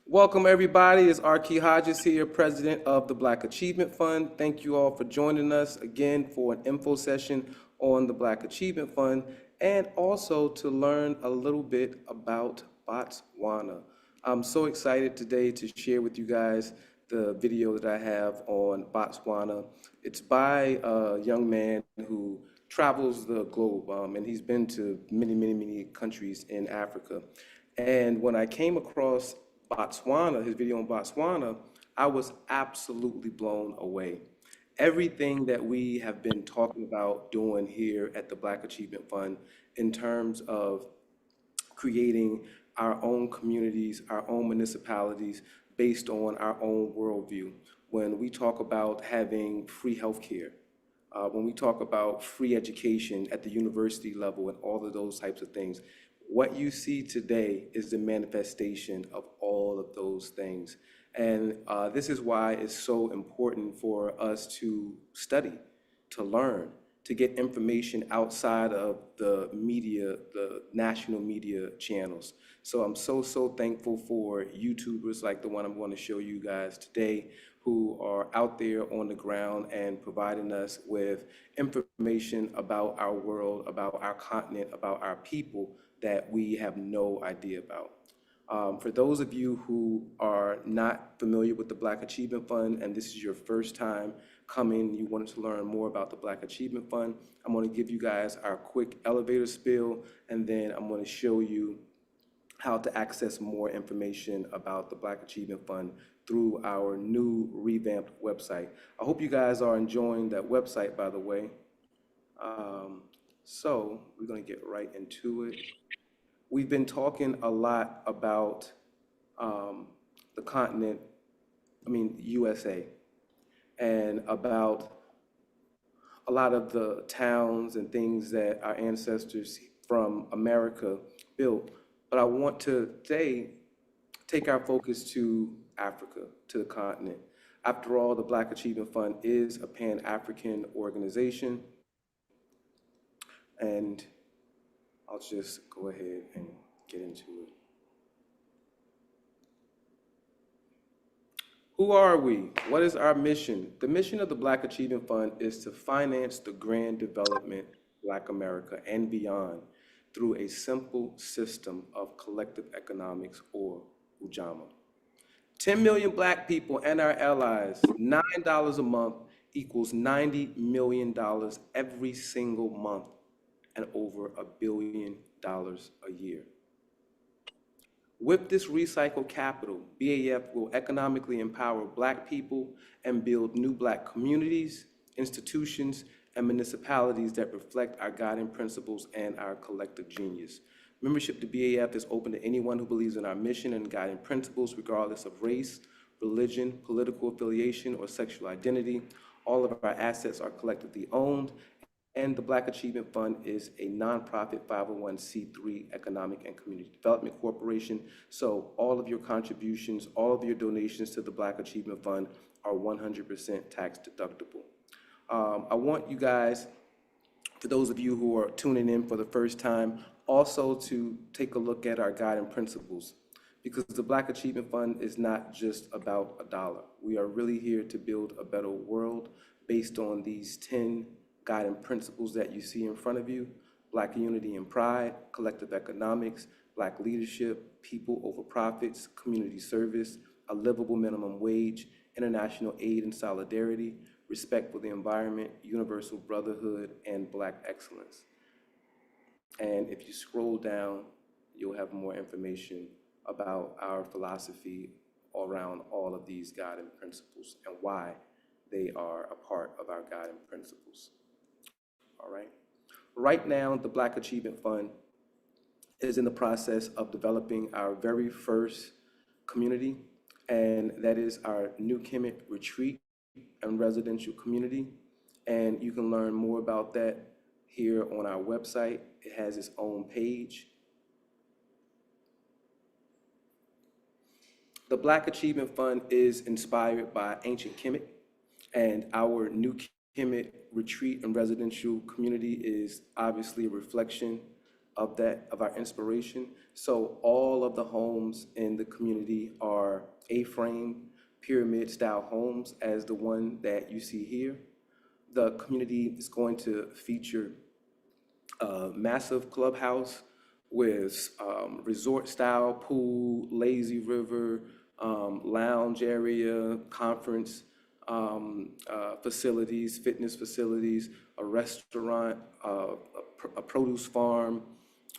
Welcome everybody, it's Arki Hodges here, President of the Black Achievement Fund. Thank you all for joining us again for an info session on the Black Achievement Fund and also to learn a little bit about Botswana. I'm so excited today to share with you guys the video that I have on Botswana. It's by a young man who travels the globe, and he's been to many countries in Africa. And when I came across Botswana, his video on Botswana, I was absolutely blown away. Everything that we have been talking about doing here at the Black Achievement Fund in terms of creating our own communities, our own municipalities based on our own worldview. When we talk about having free healthcare, when we talk about free education at the university level and all of those types of things, what you see today is the manifestation of all of those things. And this is why it's so important for us to study, to learn, to get information outside of the media, the national media channels. So I'm so thankful for YouTubers like the one I'm going to show you guys today, who are out there on the ground and providing us with information about our world, about our continent, about our people that we have no idea about. For those of you who are not familiar with the Black Achievement Fund and this is your first time coming, you wanted to learn more about the Black Achievement Fund, I'm going to give you guys our quick elevator spiel and then I'm going to show you how to access more information about the Black Achievement Fund through our new revamped website. I hope you guys are enjoying that website, by the way. So we're going to get right into it. We've been talking a lot about the continent, USA, and about a lot of the towns and things that our ancestors from America built. But I want to today take our focus to Africa, to the continent. After all, the Black Achievement Fund is a Pan-African organization, and I'll just go ahead and get into it. Who are we? What is our mission? The mission of the Black Achievement Fund is to finance the grand development of Black America and beyond through a simple system of collective economics, or Ujamaa. 10 million Black people and our allies, $9 a month equals $90 million every single month and over $1 billion a year. With this recycled capital, BAF will economically empower Black people and build new Black communities, institutions, and municipalities that reflect our guiding principles and our collective genius. Membership to BAF is open to anyone who believes in our mission and guiding principles, regardless of race, religion, political affiliation, or sexual identity. All of our assets are collectively owned, and the Black Achievement Fund is a nonprofit 501c3 economic and community development corporation. So all of your contributions, all of your donations to the Black Achievement Fund are 100% tax deductible. I want you guys, for those of you who are tuning in for the first time, also to take a look at our guiding principles, because the Black Achievement Fund is not just about a dollar. We are really here to build a better world based on these 10 guiding principles that you see in front of you: Black unity and pride, collective economics, Black leadership, people over profits, community service, a livable minimum wage, international aid and solidarity, respect for the environment, universal brotherhood, and Black excellence. And if you scroll down, you'll have more information about our philosophy around all of these guiding principles and why they are a part of our guiding principles. All right. Right now, the Black Achievement Fund is in the process of developing our very first community, and that is our New Kemet retreat and residential community. And you can learn more about that here on our website. It has its own page. The Black Achievement Fund is inspired by ancient Kemet, and our New Kemet retreat and residential community is obviously a reflection of our inspiration. So all of the homes in the community are A-frame pyramid style homes as the one that you see here. The community is going to feature a massive clubhouse with resort style pool, lazy river, lounge area, conference facilities, fitness facilities, a restaurant, a produce farm,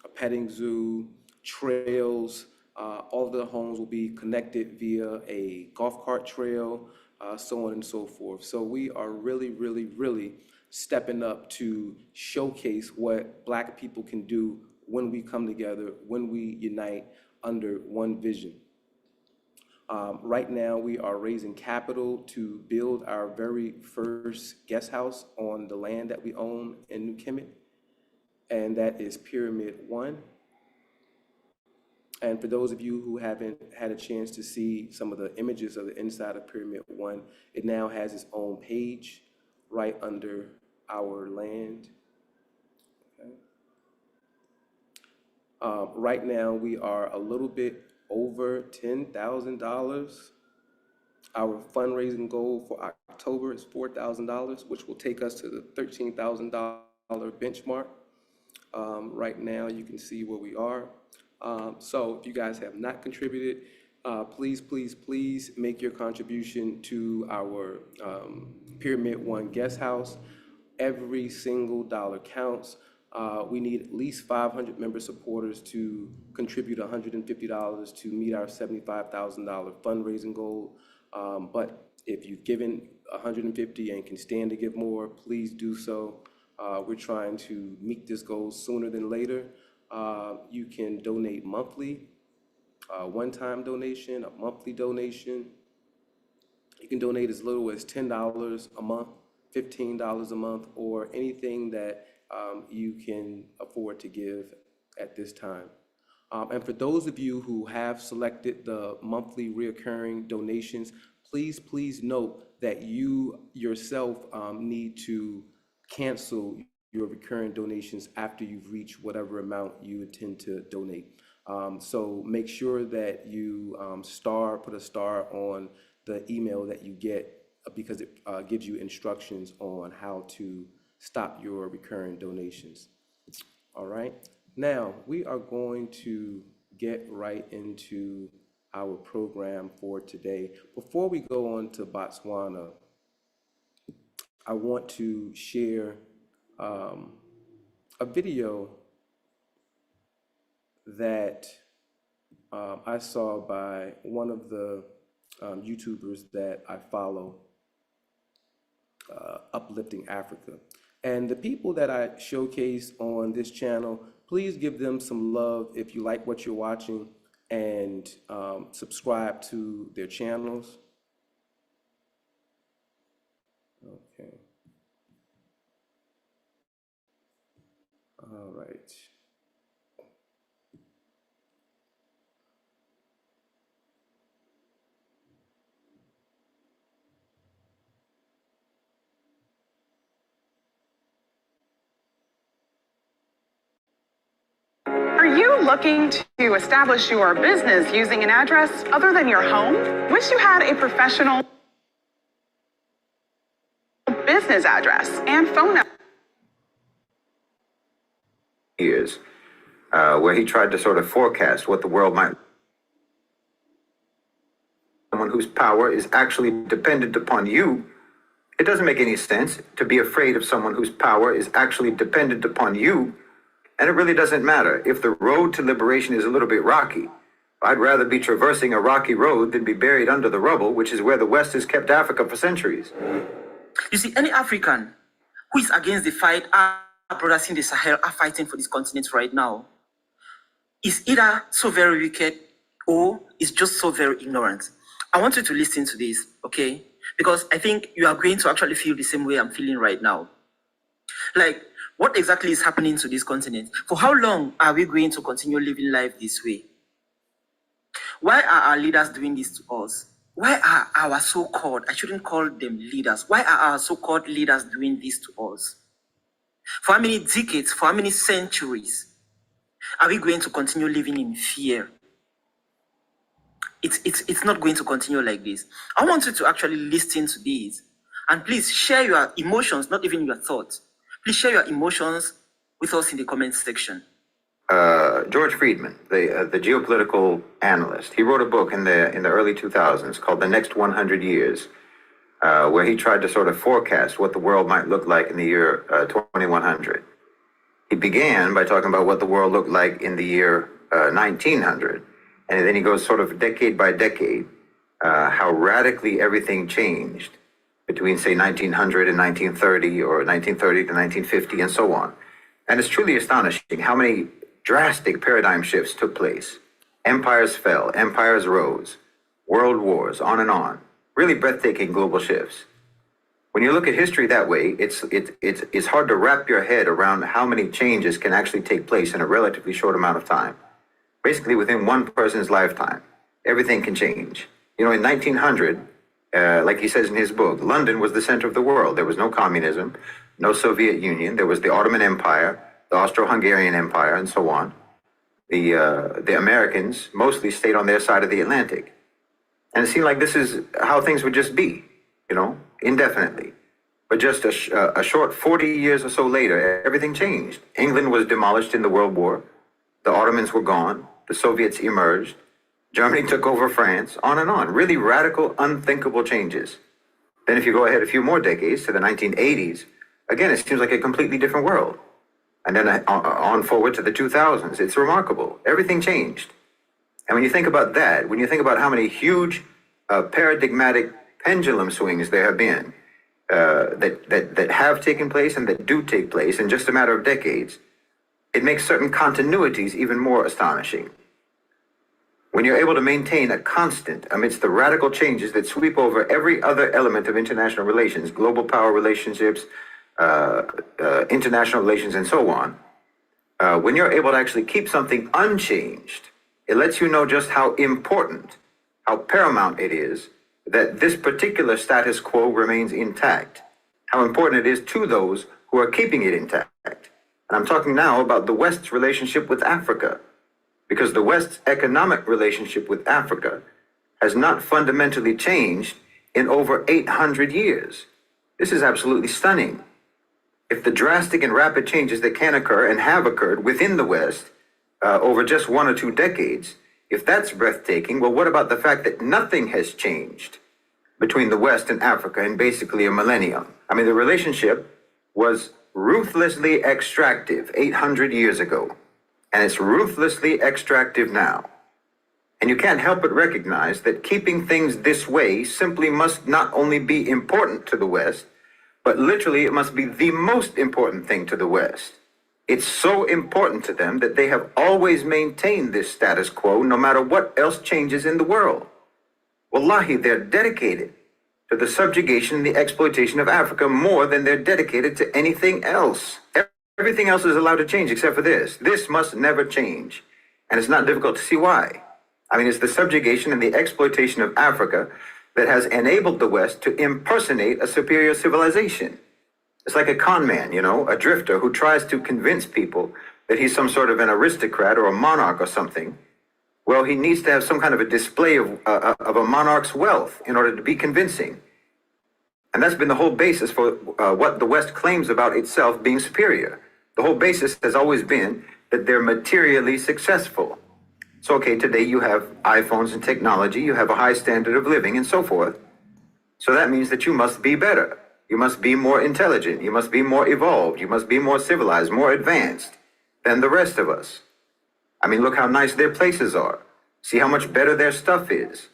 a petting zoo, trails. All of the homes will be connected via a golf cart trail, so on and so forth. So we are really, really, really stepping up to showcase what Black people can do when we come together, when we unite under one vision. Right now, we are raising capital to build our very first guest house on the land that we own in New Kemet, and that is Pyramid One. And for those of you who haven't had a chance to see some of the images of the inside of Pyramid One, it now has its own page right under our land. Okay. Right now, we are a little bit over $10,000. Our fundraising goal for October is $4,000, which will take us to the $13,000 benchmark. Right now, you can see where we are. So if you guys have not contributed, please, please, please make your contribution to our Pyramid One guest house. Every single dollar counts. We need at least 500 member supporters to contribute $150 to meet our $75,000 fundraising goal. But if you've given $150 and can stand to give more, please do so. We're trying to meet this goal sooner than later. You can donate monthly, one-time donation, a monthly donation. You can donate as little as $10 a month, $15 a month, or anything that you can afford to give at this time. And for those of you who have selected the monthly reoccurring donations, please, please note that you yourself need to cancel your recurring donations after you've reached whatever amount you intend to donate. So make sure that you put a star on the email that you get because it gives you instructions on how to stop your recurring donations. All right. Now we are going to get right into our program for today. Before we go on to Botswana, I want to share a video that I saw by one of the YouTubers that I follow, Uplifting Africa. And the people that I showcase on this channel, please give them some love if you like what you're watching, and subscribe to their channels. Okay. All right. Are you looking to establish your business using an address other than your home? Wish you had a professional business address and phone number? Years, where he tried to sort of forecast what the world might. Someone whose power is actually dependent upon you. It doesn't make any sense to be afraid of someone whose power is actually dependent upon you. And it really doesn't matter if the road to liberation is a little bit rocky. I'd rather be traversing a rocky road than be buried under the rubble, which is where the West has kept Africa for centuries. You see, any African who is against the fight, our brothers in the Sahel are fighting for this continent right now, is either so very wicked or is just so very ignorant. I want you to listen to this, okay? Because I think you are going to actually feel the same way I'm feeling right now. Like, what exactly is happening to this continent? For how long are we going to continue living life this way? Why are our leaders doing this to us? Why are our so-called, I shouldn't call them leaders, why are our so-called leaders doing this to us? For how many decades, for how many centuries? Are we going to continue living in fear? It's not going to continue like this. I want you to actually listen to this. And please share your emotions, not even your thoughts. Please share your emotions with us in the comment section. George Friedman, the geopolitical analyst, he wrote a book in the early 2000s called The Next 100 Years, where he tried to sort of forecast what the world might look like in the year 2100. He began by talking about what the world looked like in the year 1900, and then he goes sort of decade by decade, how radically everything changed between, say, 1900 and 1930, or 1930 to 1950, and so on. And it's truly astonishing how many drastic paradigm shifts took place. Empires fell, empires rose, world wars, on and on. Really breathtaking global shifts. When you look at history that way, it's hard to wrap your head around how many changes can actually take place in a relatively short amount of time. Basically, within one person's lifetime, everything can change. You know, in 1900, like he says in his book, London was the center of the world. There was no communism, no Soviet Union. There was the Ottoman Empire, the Austro-Hungarian Empire, and so on. The Americans mostly stayed on their side of the Atlantic. And it seemed like this is how things would just be, you know, indefinitely. But just a short 40 years or so later, everything changed. England was demolished in the World War. The Ottomans were gone. The Soviets emerged. Germany took over France, on and on. Really radical, unthinkable changes. Then if you go ahead a few more decades to the 1980s, again, it seems like a completely different world. And then on forward to the 2000s, it's remarkable. Everything changed. And when you think about that, when you think about how many huge paradigmatic pendulum swings there have been that have taken place and that do take place in just a matter of decades, it makes certain continuities even more astonishing. When you're able to maintain a constant amidst the radical changes that sweep over every other element of international relations, global power relationships, international relations, and so on, when you're able to actually keep something unchanged, it lets you know just how important, how paramount it is that this particular status quo remains intact, how important it is to those who are keeping it intact. And I'm talking now about the West's relationship with Africa, because the West's economic relationship with Africa has not fundamentally changed in over 800 years. This is absolutely stunning. If the drastic and rapid changes that can occur and have occurred within the West over just 1 or 2 decades, if that's breathtaking, well, what about the fact that nothing has changed between the West and Africa in basically a millennium? I mean, the relationship was ruthlessly extractive 800 years ago, and it's ruthlessly extractive now. And you can't help but recognize that keeping things this way simply must not only be important to the West, but literally it must be the most important thing to the West. It's so important to them that they have always maintained this status quo no matter what else changes in the world. Wallahi, they're dedicated to the subjugation and the exploitation of Africa more than they're dedicated to anything else. Everything else is allowed to change except for this. This must never change. And it's not difficult to see why. I mean, it's the subjugation and the exploitation of Africa that has enabled the West to impersonate a superior civilization. It's like a con man, you know, a drifter who tries to convince people that he's some sort of an aristocrat or a monarch or something. Well, he needs to have some kind of a display of a monarch's wealth in order to be convincing. And that's been the whole basis for what the West claims about itself being superior. The whole basis has always been that they're materially successful. So, okay, today you have iPhones and technology, you have a high standard of living and so forth. So that means that you must be better. You must be more intelligent. You must be more evolved. You must be more civilized, more advanced than the rest of us. I mean, look how nice their places are. See how much better their stuff is.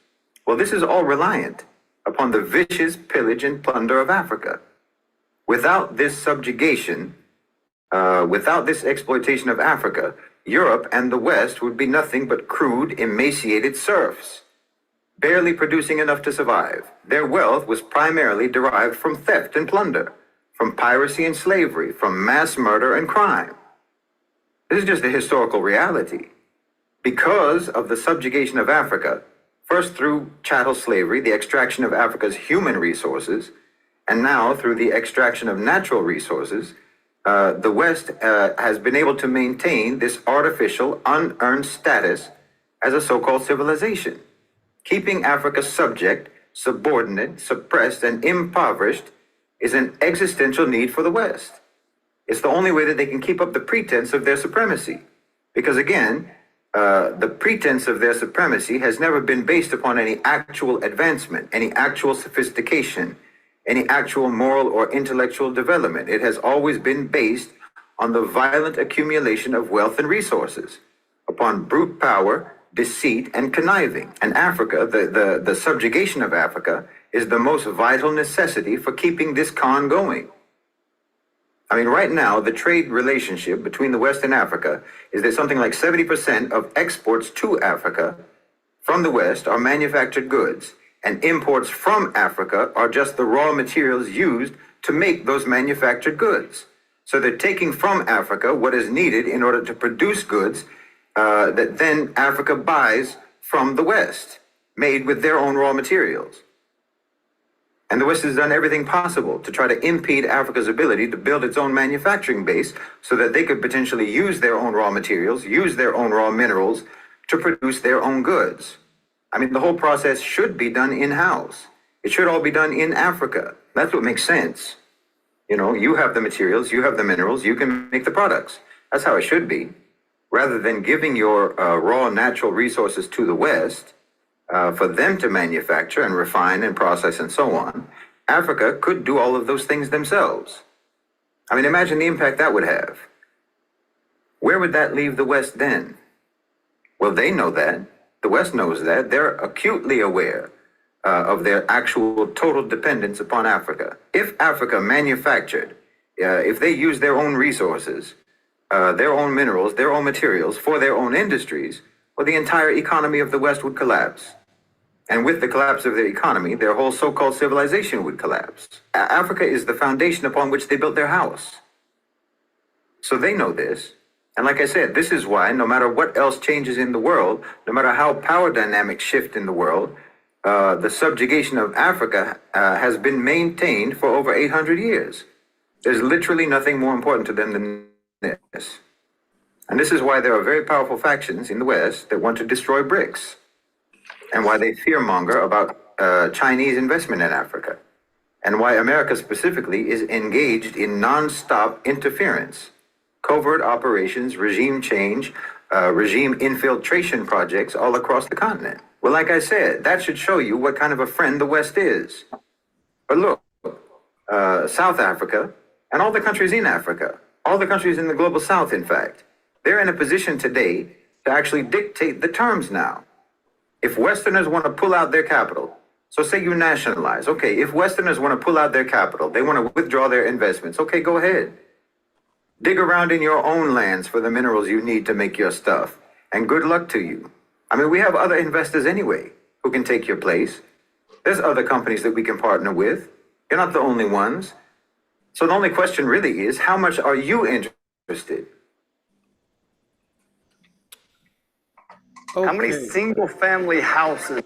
Well, this is all reliant upon the vicious pillage and plunder of Africa. Without this subjugation, without this exploitation of Africa, Europe and the West would be nothing but crude, emaciated serfs, barely producing enough to survive. Their wealth was primarily derived from theft and plunder, from piracy and slavery, from mass murder and crime. This is just a historical reality. Because of the subjugation of Africa, first through chattel slavery, the extraction of Africa's human resources, and now through the extraction of natural resources, the West has been able to maintain this artificial, unearned status as a so-called civilization, keeping Africa subject, subordinate, suppressed, and impoverished is an existential need for the West. It's the only way that they can keep up the pretense of their supremacy. Because again, the pretense of their supremacy has never been based upon any actual advancement, any actual sophistication, any actual moral or intellectual development. It has always been based on the violent accumulation of wealth and resources, upon brute power, deceit, and conniving. And Africa, the subjugation of Africa, is the most vital necessity for keeping this con going. I mean, right now, the trade relationship between the West and Africa is that something like 70% of exports to Africa from the West are manufactured goods, and imports from Africa are just the raw materials used to make those manufactured goods. So they're taking from Africa what is needed in order to produce goods that then Africa buys from the West, made with their own raw materials. And the West has done everything possible to try to impede Africa's ability to build its own manufacturing base so that they could potentially use their own raw materials, use their own raw minerals to produce their own goods. I mean, the whole process should be done in-house. It should all be done in Africa. That's what makes sense. You know, you have the materials, you have the minerals, you can make the products. That's how it should be. Rather than giving your raw natural resources to the West, for them to manufacture and refine and process and so on, Africa could do all of those things themselves. I mean, imagine the impact that would have. Where would that leave the West then? Well, they know that. The West knows that. They're acutely aware of their actual total dependence upon Africa. If Africa manufactured, if they used their own resources, their own minerals, their own materials for their own industries, well, the entire economy of the West would collapse. And with the collapse of their economy, their whole so-called civilization would collapse. Africa is the foundation upon which they built their house. So they know this. And like I said, this is why no matter what else changes in the world, no matter how power dynamics shift in the world, the subjugation of Africa has been maintained for over 800 years. There's literally nothing more important to them than this. And this is why there are very powerful factions in the West that want to destroy BRICS, and why they fearmonger about Chinese investment in Africa, and why America specifically is engaged in non-stop interference, covert operations, regime change, regime infiltration projects all across the continent. Well, like I said, that should show you what kind of a friend the West is. But look, South Africa and all the countries in Africa, all the countries in the global South, in fact, they're in a position today to actually dictate the terms now. If Westerners want to pull out their capital, so say you nationalize, okay, if Westerners want to pull out their capital, they want to withdraw their investments, okay, go ahead. Dig around in your own lands for the minerals you need to make your stuff, and good luck to you. I mean, we have other investors anyway who can take your place. There's other companies that we can partner with. You're not the only ones. So the only question really is, how much are you interested? Okay. How many single family houses?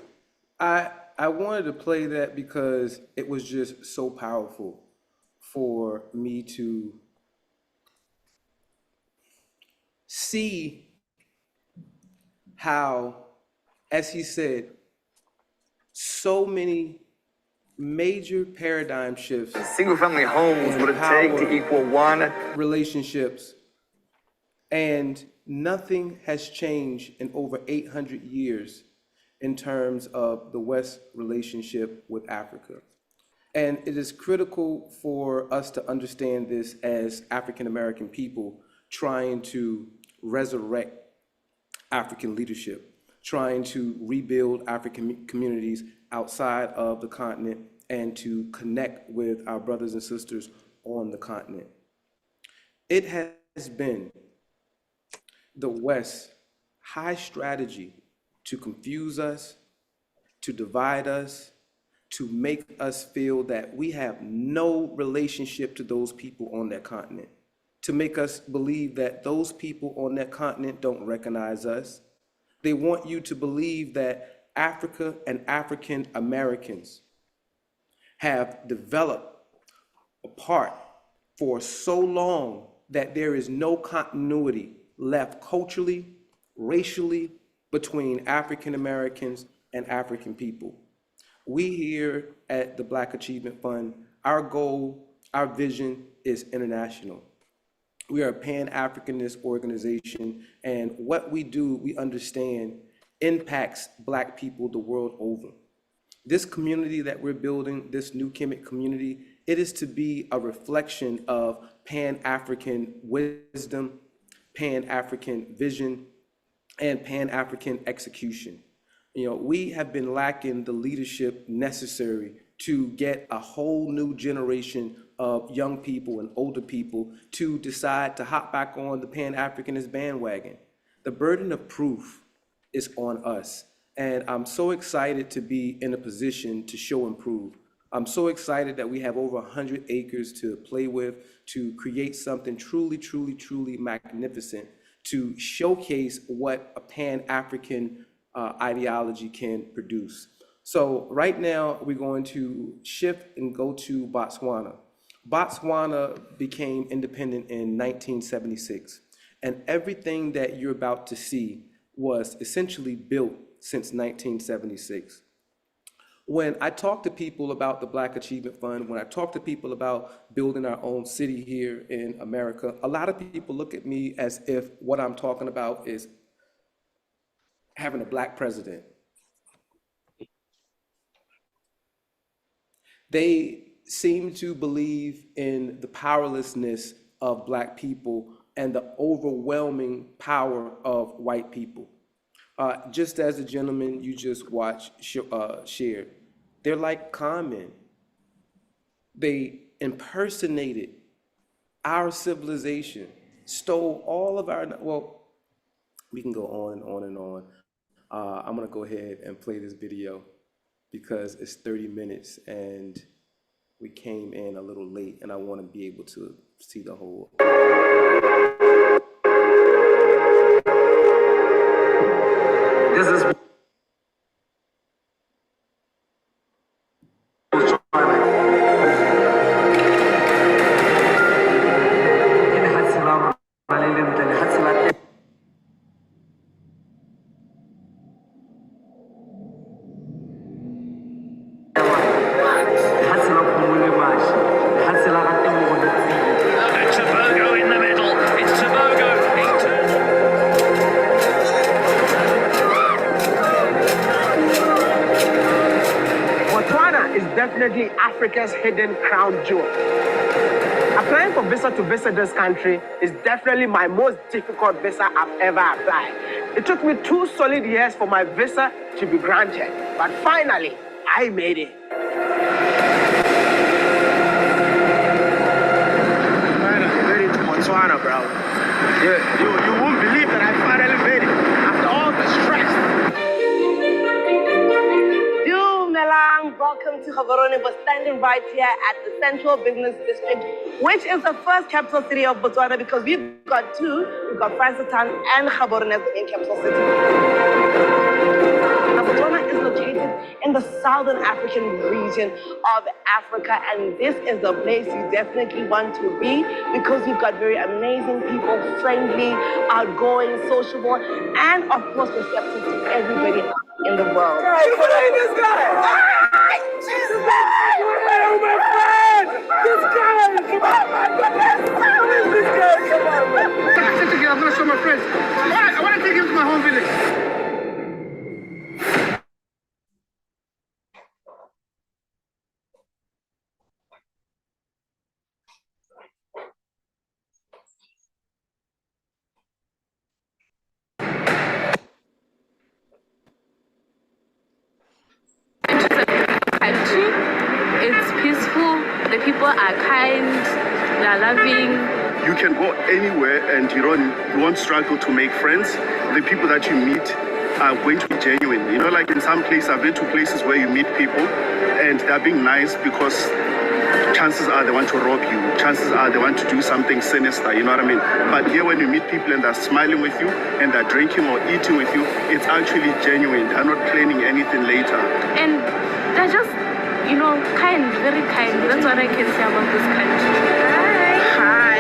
I wanted to play that because it was just so powerful for me to see how, as he said, so many major paradigm shifts, Single family homes would it take to equal one? relationships, and nothing has changed in over 800 years in terms of the West relationship with Africa. And it is critical for us to understand this as African American people trying to resurrect African leadership, trying to rebuild African communities outside of the continent and to connect with our brothers and sisters on the continent. It has been the West's high strategy to confuse us, to divide us, to make us feel that we have no relationship to those people on that continent, to make us believe that those people on that continent don't recognize us. They want you to believe that Africa and African Americans have developed apart for so long that there is no continuity left culturally, racially, between African Americans and African people. We here at the Black Achievement Fund, our goal, our vision is international. We are a Pan-Africanist organization, and what we do, we understand, impacts Black people the world over. This community that we're building, this new Kemet community, it is to be a reflection of Pan-African wisdom, Pan-African vision, and Pan-African execution. You know, we have been lacking the leadership necessary to get a whole new generation of young people and older people to decide to hop back on the Pan-Africanist bandwagon. The burden of proof is on us. And I'm so excited to be in a position to show and prove. I'm so excited that we have over 100 acres to play with, to create something truly, truly, truly magnificent, to showcase what a Pan-African ideology can produce. So right now, we're going to shift and go to Botswana. Botswana became independent in 1976, and everything that you're about to see was essentially built since 1976. When I talk to people about the Black Achievement Fund, when I talk to people about building our own city here in America, a lot of people look at me as if what I'm talking about is having a Black president. They seem to believe in the powerlessness of Black people and the overwhelming power of white people. Just as the gentleman you just watched shared, they're like con men. They impersonated our civilization, stole all of our, well, we can go on and on and on. I'm gonna go ahead and play this video because it's 30 minutes and we came in a little late and I wanna be able to see the whole. This is Tobago in the middle. It's Tobago. He turns. Botswana is definitely Africa's hidden crown jewel. Applying for visa to visit this country is definitely my most difficult visa I've ever applied. It took me 2 solid years for my visa to be granted, but finally, I made it. Man, I made it to Botswana, bro. You won't believe that I finally made it after all the stress. Welcome to Gaborone. We're standing right here at the Central Business District, which is the first capital city of Botswana because we've got 2. We've got Fransetown and Gaborone as the main capital city. Now, Botswana is located in the southern African region of Africa, and this is the place you definitely want to be because we've got very amazing people, friendly, outgoing, sociable, and of course receptive to everybody in the world. Hey, look at this guy! Jesus! Oh, my friend! This guy! Oh, my goodness! Who is this guy? Come on, man. I'm going to show my friends. I want to take him to my home village. Country. It's peaceful, the people are kind, they're loving. You can go anywhere and you won't struggle to make friends. The people that you meet are going to be genuine. You know, like in some places, I've been to places where you meet people and they're being nice because chances are they want to rob you. Chances are they want to do something sinister, you know what I mean? But here when you meet people and they're smiling with you and they're drinking or eating with you, it's actually genuine. They're not planning anything later. And they're just, kind, very kind. That's what I can say about this country. Hi. Hi.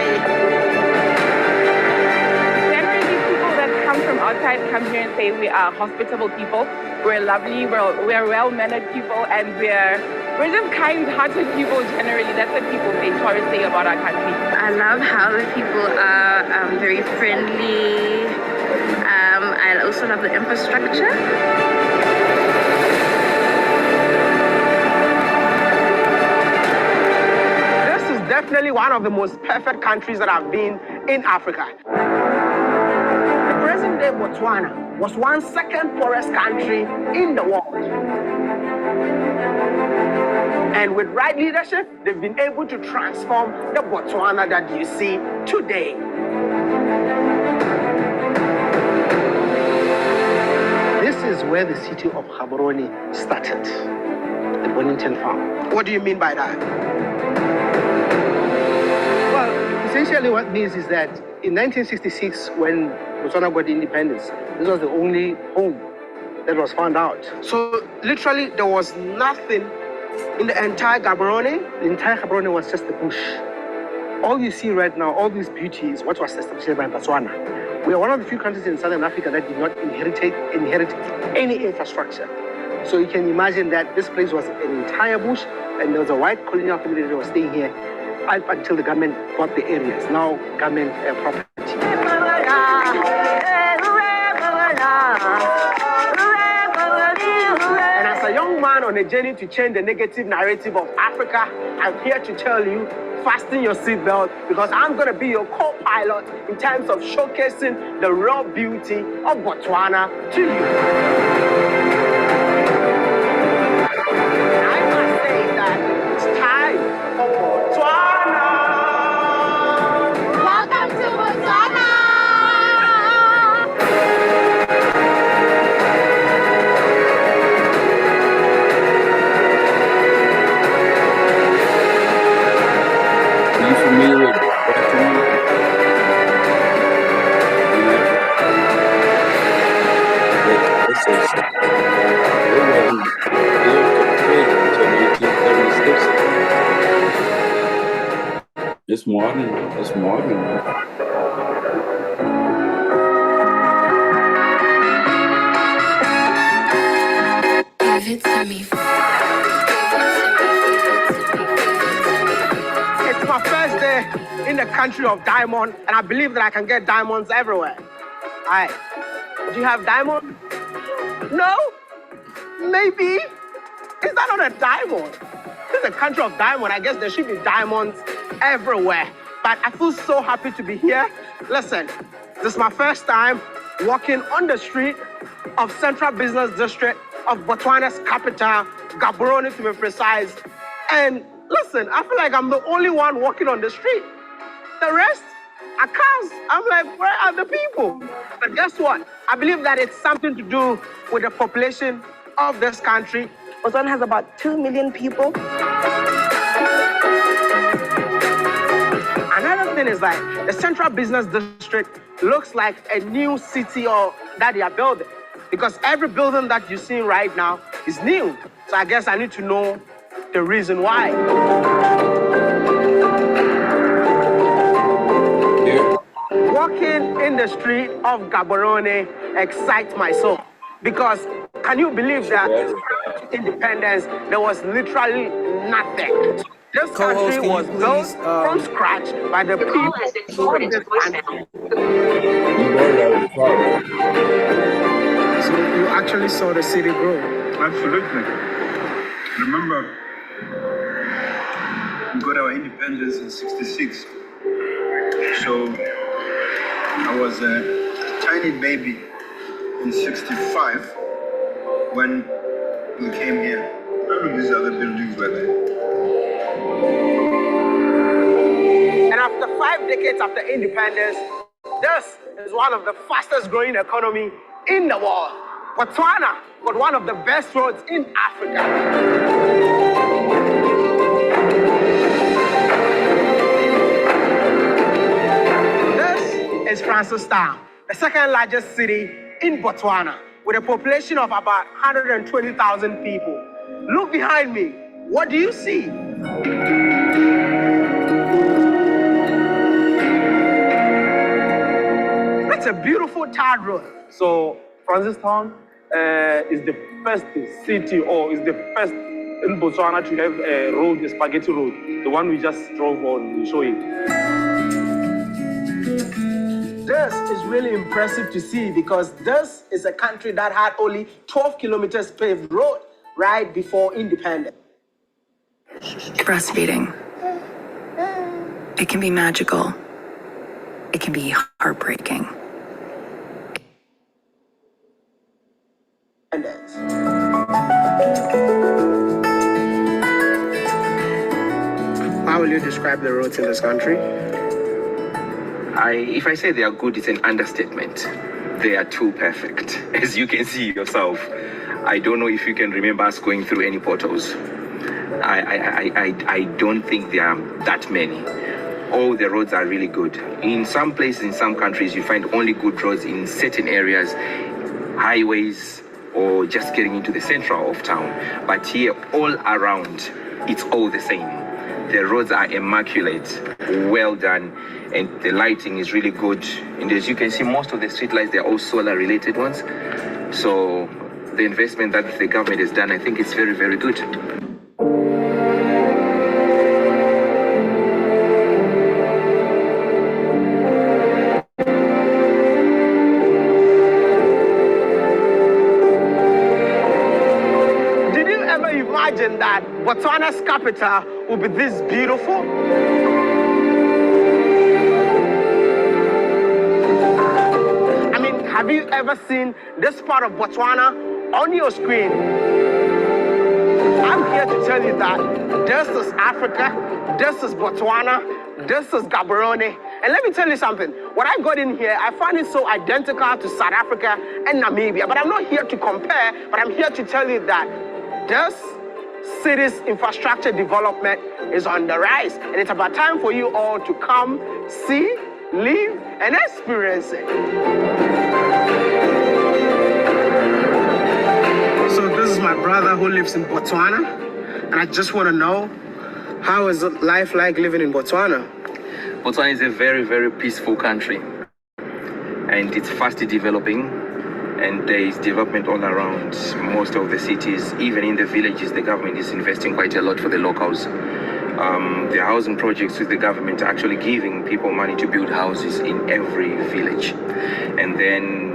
Generally, people that come from outside come here and say we are hospitable people. We're lovely, we're well-mannered people, and we're just kind-hearted people generally. That's what people say, tourists say about our country. I love how the people are very friendly. I also love the infrastructure. This is definitely one of the most perfect countries that I've been in Africa. The present-day Botswana was one second poorest country in the world. And with right leadership, they've been able to transform the Botswana that you see today. This is where the city of Gaborone started, the Bonington Farm. What do you mean by that? Well, essentially what it means is that in 1966, when Botswana got independence, this was the only home that was found out. So literally there was nothing in the entire Gaborone? The entire Gaborone was just the bush. All you see right now, all this beauty is what was established by Botswana. We are one of the few countries in Southern Africa that did not inherit any infrastructure. So you can imagine that this place was an entire bush, and there was a white colonial family that was staying here up until the government bought the areas. Now government property. And as a young man on a journey to change the negative narrative of Africa, I'm here to tell you, fasten your seatbelt, because I'm going to be your co-pilot in terms of showcasing the raw beauty of Botswana to you. I must say that it's time for Botswana. Welcome to Botswana! Are you familiar with Botswana? It says they wasn't built or created until 1936. It's modern. It's modern. Give it to me. It's my first day in the country of diamond, and I believe that I can get diamonds everywhere. Hi. Do you have diamond? No? Maybe? Is that not a diamond? This is a country of diamond. I guess there should be diamonds everywhere. But I feel so happy to be here. Listen, this is my first time walking on the street of Central Business District of Botswana's capital, Gaborone to be precise. And listen, I feel like I'm the only one walking on the street. The rest are cars. I'm like, where are the people? But guess what? I believe that it's something to do with the population of this country. Botswana has about 2 million people. Another thing is like the Central Business District looks like a new city or that they are building, because every building that you're seeing right now is new. So I guess I need to know the reason why. Here. Walking in the street of Gaborone excites my soul, because can you believe that independence, there was literally nothing. This Co-host, country can you was built please, from scratch by the people of this country. You bought it out of the car, right? So you actually saw the city grow. Absolutely. Remember, we got our independence in '66. So I was a tiny baby in '65 when we came here. None of these other buildings were there. And after 5 decades after independence, this is one of the fastest growing economy in the world. Botswana got one of the best roads in Africa. This is Francistown, the second largest city in Botswana, with a population of about 120,000 people. Look behind me. What do you see? It's a beautiful tarred road. So Francistown is the first city, or is the first in Botswana to have a road, a spaghetti road, the one we just drove on showing. This is really impressive to see because this is a country that had only 12 kilometers paved road right before independence. Breastfeeding. It can be magical. It can be heartbreaking. How will you describe the roads in this country? If I say they are good, it's an understatement. They are too perfect. As you can see yourself, I don't know if you can remember us going through any potholes. I don't think there are that many. All the roads are really good. In some places, in some countries, you find only good roads in certain areas, highways, or just getting into the center of town. But here, all around, it's all the same. The roads are immaculate, well done, and the lighting is really good. And as you can see, most of the street lights, they're all solar-related ones. So the investment that the government has done, I think it's very, very good. Did you ever imagine that Botswana's capital would be this beautiful? I mean, have you ever seen this part of Botswana on your screen? I'm here to tell you that this is Africa, this is Botswana, this is Gaborone. And let me tell you something. When I got in here, I found it so identical to South Africa and Namibia. But I'm not here to compare, but I'm here to tell you that this city's infrastructure development is on the rise. And it's about time for you all to come, see, live, and experience it. So this is my brother who lives in Botswana. And I just want to know, how is life like living in Botswana? Botswana is a very, very peaceful country. And it's fast developing. And there is development all around most of the cities. Even in the villages, the government is investing quite a lot for the locals. The housing projects with the government are actually giving people money to build houses in every village. And then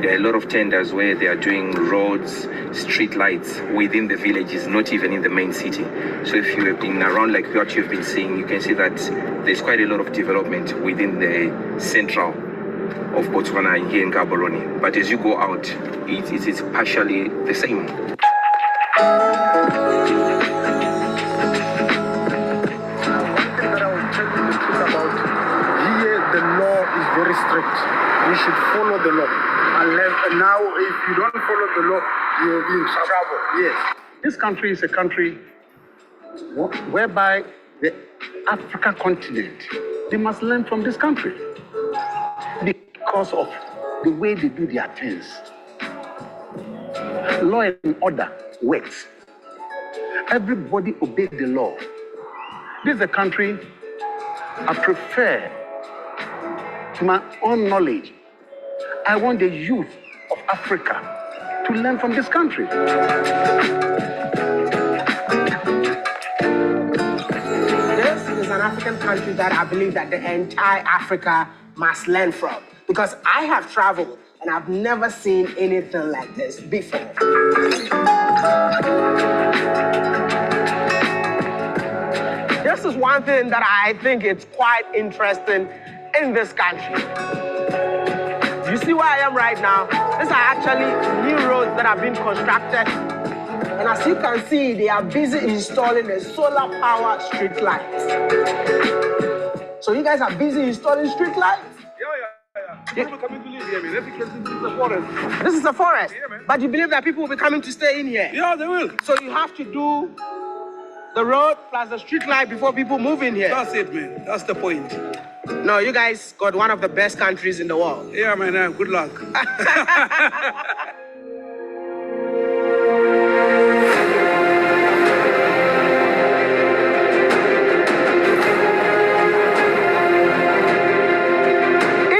there are a lot of tenders where they are doing roads, street lights within the villages, not even in the main city. So if you have been around like what you've been seeing, you can see that there's quite a lot of development within the central of Botswana here in Gaborone. But as you go out, it's partially the same. One thing that I will tell you the truth about, here the law is very strict. You should follow the law. Unless now, if you don't follow the law, you'll be in trouble. Yes. This country is a country whereby the African continent, they must learn from this country because of the way they do their things. Law and order works. Everybody obeys the law. This is a country I prefer, to my own knowledge, I want the youth of Africa to learn from this country. This is an African country that I believe that the entire Africa must learn from. Because I have traveled and I've never seen anything like this before. This is one thing that I think is quite interesting in this country. You see where I am right now? These are actually new roads that have been constructed. And as you can see, they are busy installing the solar power street lights. So you guys are busy installing street lights? People coming to live here, man. As you can see, this is a forest. This is a forest? Yeah, man. But you believe that people will be coming to stay in here? Yeah, they will. So you have to do the road plus the street light before people move in here? That's it, man. That's the point. No, you guys got one of the best countries in the world. Yeah, man. Good luck.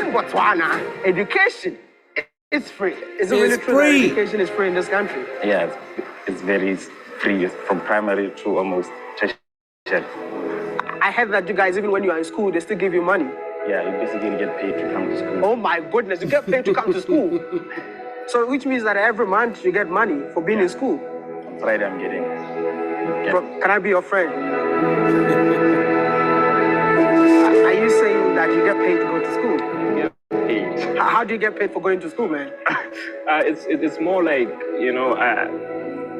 Botswana, education is free. Is it It's really true free. that education is free in this country? Yeah, it's very free from primary to almost tertiary. I heard that you guys, even when you are in school, they still give you money. Yeah, you basically get paid to come to school. Oh my goodness, you get paid to come to school. So which means that every month you get money for being in school. On Friday I'm getting. Can I be your friend? Are you saying that you get paid to go to school? Paid. How do you get paid for going to school, man? It's more like, you know,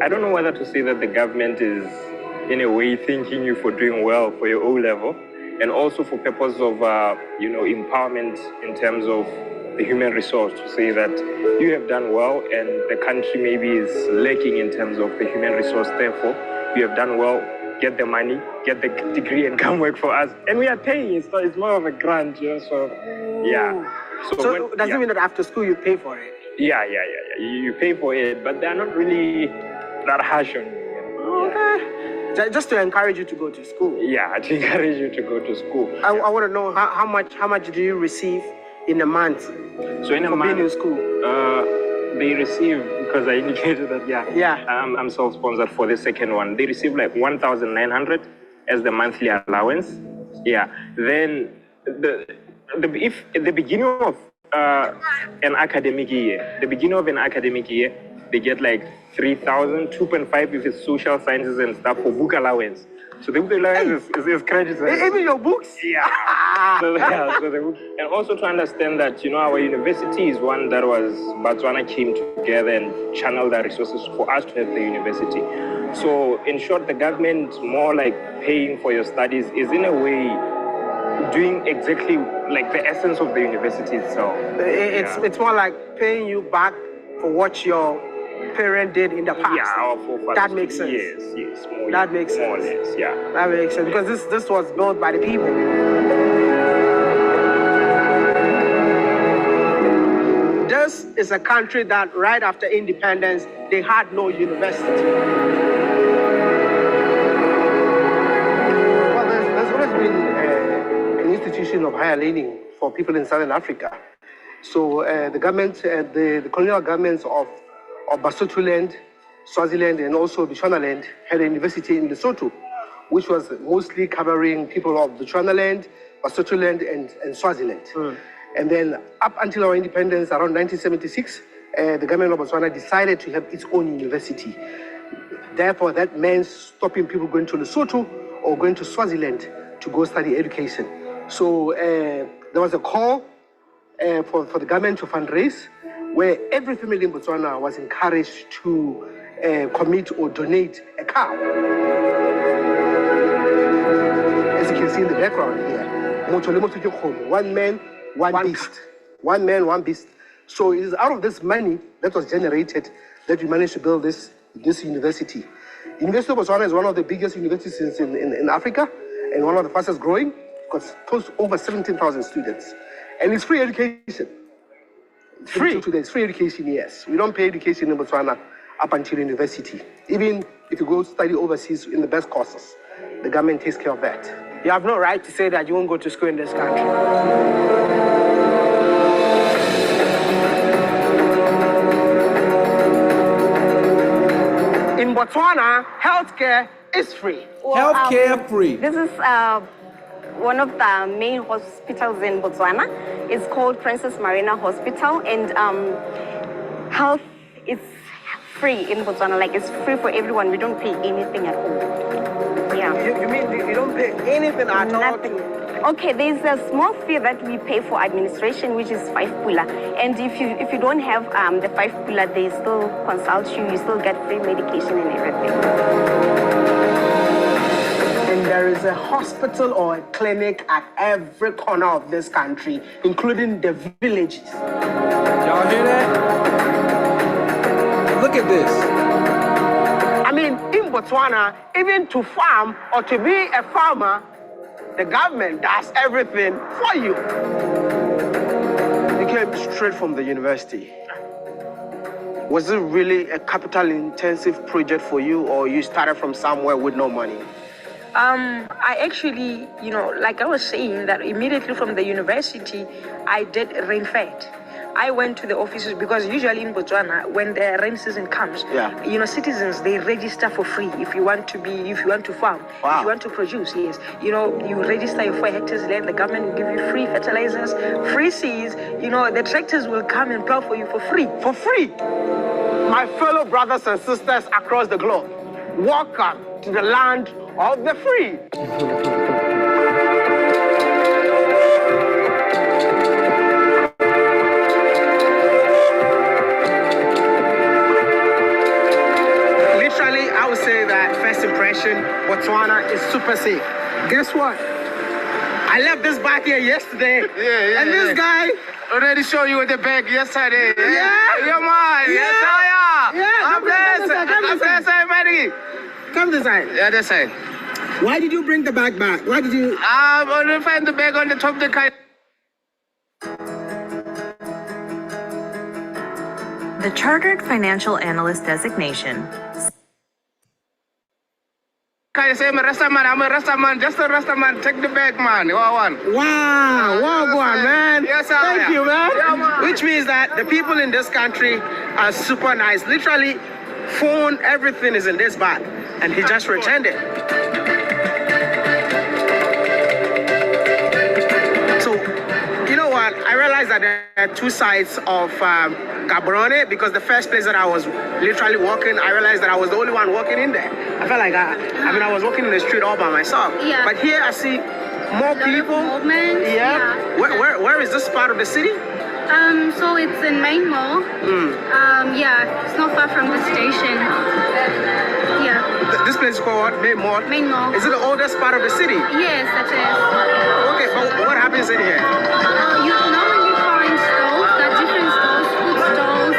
I don't know whether to say that the government is in a way thanking you for doing well for your O level, and also for purpose of you know, empowerment in terms of the human resource, to say that you have done well and the country maybe is lacking in terms of the human resource. Therefore, you have done well. Get the money, get the degree, and come work for us. And we are paying. It's more of a grant, you know. So yeah. So does it mean that after school you pay for it? Yeah. You pay for it, but they're not really that harsh on you. Okay. Just to encourage you to go to school. Yeah, to encourage you to go to school. I want to know how much do you receive in a month? So in a month, being in school, they receive, because I indicated that I'm self-sponsored for the second one. They receive like 1,900 as the monthly allowance. Yeah. Then if at the beginning of an academic year, they get like 3,000, 2.5 if it's social sciences and stuff for book allowance. So the book allowance is credit. Even your books? Yeah. So the book. And also to understand that, you know, our university is one that was, Botswana came together and channeled our resources for us to have the university. So in short, the government, more like paying for your studies, is in a way doing exactly like the essence of the university itself. It's more like paying you back for what your parent did in the past. Yeah, our forefathers. That makes sense. Yes. That makes sense. More or less, yeah. That makes sense, because this was built by the people. This is a country that right after independence, they had no university. Well, there's always been an institution of higher learning for people in Southern Africa. So the government, the colonial governments of Botswana, Swaziland, and also Bechuanaland had a university in Lesotho, which was mostly covering people of Bechuanaland, Botswana, and Swaziland. And then up until our independence around 1976, the government of Botswana decided to have its own university. Therefore, that meant stopping people going to Lesotho or going to Swaziland to go study education. So there was a call for the government to fundraise, where every family in Botswana was encouraged to commit or donate a cow. As you can see in the background here, one man, one beast. One man, one beast. So it is out of this money that was generated that we managed to build this university. University of Botswana is one of the biggest universities in Africa and one of the fastest growing, because close to over 17,000 students. And it's free education. Free? It's free education, yes. We don't pay education in Botswana up until university. Even if you go study overseas in the best courses, the government takes care of that. You have no right to say that you won't go to school in this country. In Botswana, healthcare is free. Healthcare free. This is one of the main hospitals in Botswana. It's called Princess Marina Hospital, and health is free in Botswana. Like, it's free for everyone. We don't pay anything at all. Yeah. You mean you don't pay anything at all? Nothing. Okay, there's a small fee that we pay for administration, which is 5 pula. And if you don't have the 5 pula, they still consult you. You still get free medication and everything. And there is a hospital or a clinic at every corner of this country, including the villages. Y'all hear that? Look at this. I mean, in Botswana, even to farm or to be a farmer, the government does everything for you. You came straight from the university. Was it really a capital-intensive project for you, or you started from somewhere with no money? I actually, like I was saying, that immediately from the university, I did rain-fed. I went to the offices because usually in Botswana, when the rain season comes, citizens, they register for free if you want to farm, if you want to produce, yes. You register your 4 hectares land, the government will give you free fertilizers, free seeds, the tractors will come and plow for you for free. For free! My fellow brothers and sisters across the globe, welcome to the land of the free. Literally, I would say that first impression, Botswana is super safe. Guess what? I left this bag here yesterday. And this guy already showed you the bag yesterday. Yeah, man. I'm blessed, everybody. Come this side. Yeah, this side. Why did you bring the bag back? Why did you? I'm gonna find the bag on the top of the car. The Chartered Financial Analyst designation. Can you say I'm a Rasta man, just a Rasta man, take the bag, man. Wow, go on, man. Yes, sir. Thank you, man. Yeah, man. Which means that the people in this country are super nice. Literally, phone, everything is in this bag. And he just returned it. So, you know what? I realized that there are 2 sides of Gaborone, because the first place that I was literally walking, I realized that I was the only one walking in there. I felt like I was walking in the street all by myself. Yeah. But here I see more people. Movement. Yeah. Where is this part of the city? So it's in Main Mall. It's not far from the station. Yeah. This place is called what? Main Mall? Main Mall. Is it the oldest part of the city? Yes, that is. Okay, but what happens in here? You normally find stalls, there are different stalls, food stalls,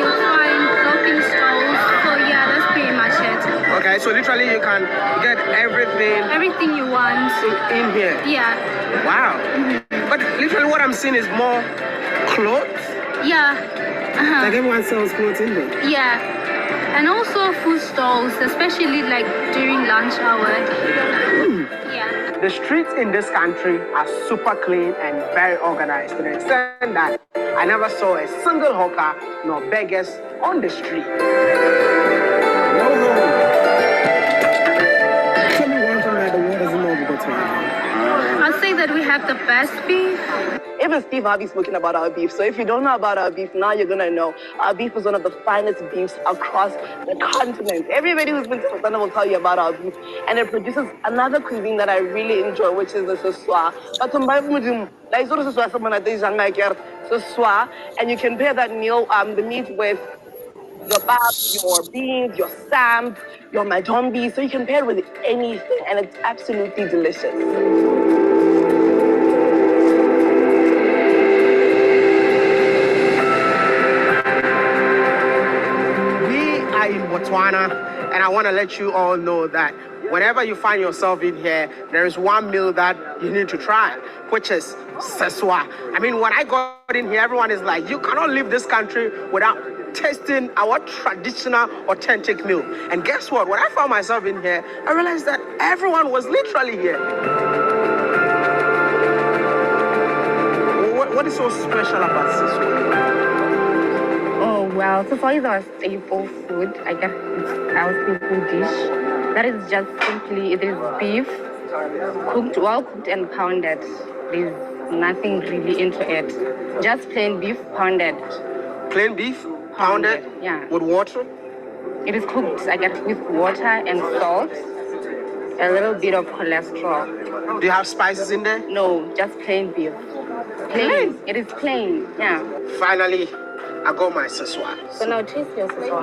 you'll find clothing stalls, so yeah, that's pretty much it. Okay, so literally you can get everything you want in here. Yeah. Wow. But literally what I'm seeing is more clothes. Yeah. Like everyone sells clothes in there. Yeah. And also food stalls, especially like during lunch hour. Yeah. The streets in this country are super clean and very organized to the extent that I never saw a single hawker nor beggars on the street. Tell me one thing that the waters in Botswana. I'll say that we have the best beef. Even Steve Harvey's spoken about our beef. So if you don't know about our beef, now you're going to know. Our beef is one of the finest beefs across the continent. Everybody who's been to Botswana will tell you about our beef. And it produces another cuisine that I really enjoy, which is the soswa. And you can pair that meal, the meat with your BAF, your beans, your sam, your majombi. So you can pair it with anything, and it's absolutely delicious. In Botswana, and I want to let you all know that whenever you find yourself in here, there is one meal that you need to try, which is seswa. I mean, when I got in here, everyone is like, you cannot leave this country without tasting our traditional, authentic meal. And guess what? When I found myself in here, I realized that everyone was literally here. What is so special about seswa? Well, seswa is our staple food. I guess it's our staple dish. That is just simply, it is beef, well cooked and pounded. There's nothing really into it. Just plain beef pounded. Plain beef pounded? Yeah. With water? It is cooked, I guess, with water and salt, a little bit of cholesterol. Do you have spices in there? No, just plain beef. Plain. It is plain, yeah. Finally, I got my seswa. So now taste your seswa.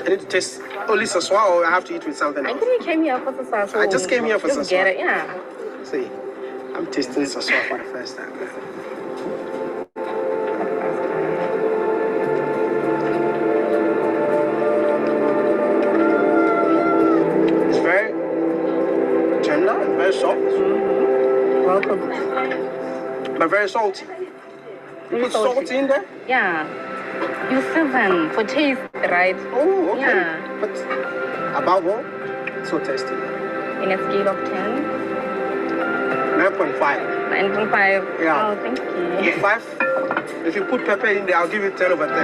I need to taste only seswa, or I have to eat with something else? I think you came here for seswa. So I just came here for just seswa. Get it, yeah. See, I'm tasting seswa for the first time. It's very tender and very soft. Well cooked. But very salty. You put salt in there? Yeah. You season for taste, right? Oh, okay. Yeah. But above all, so tasty. In a scale of 10? 9.5. 9.5. Yeah. Oh, thank you. 5. If you put pepper in there, I'll give you 10 over 10.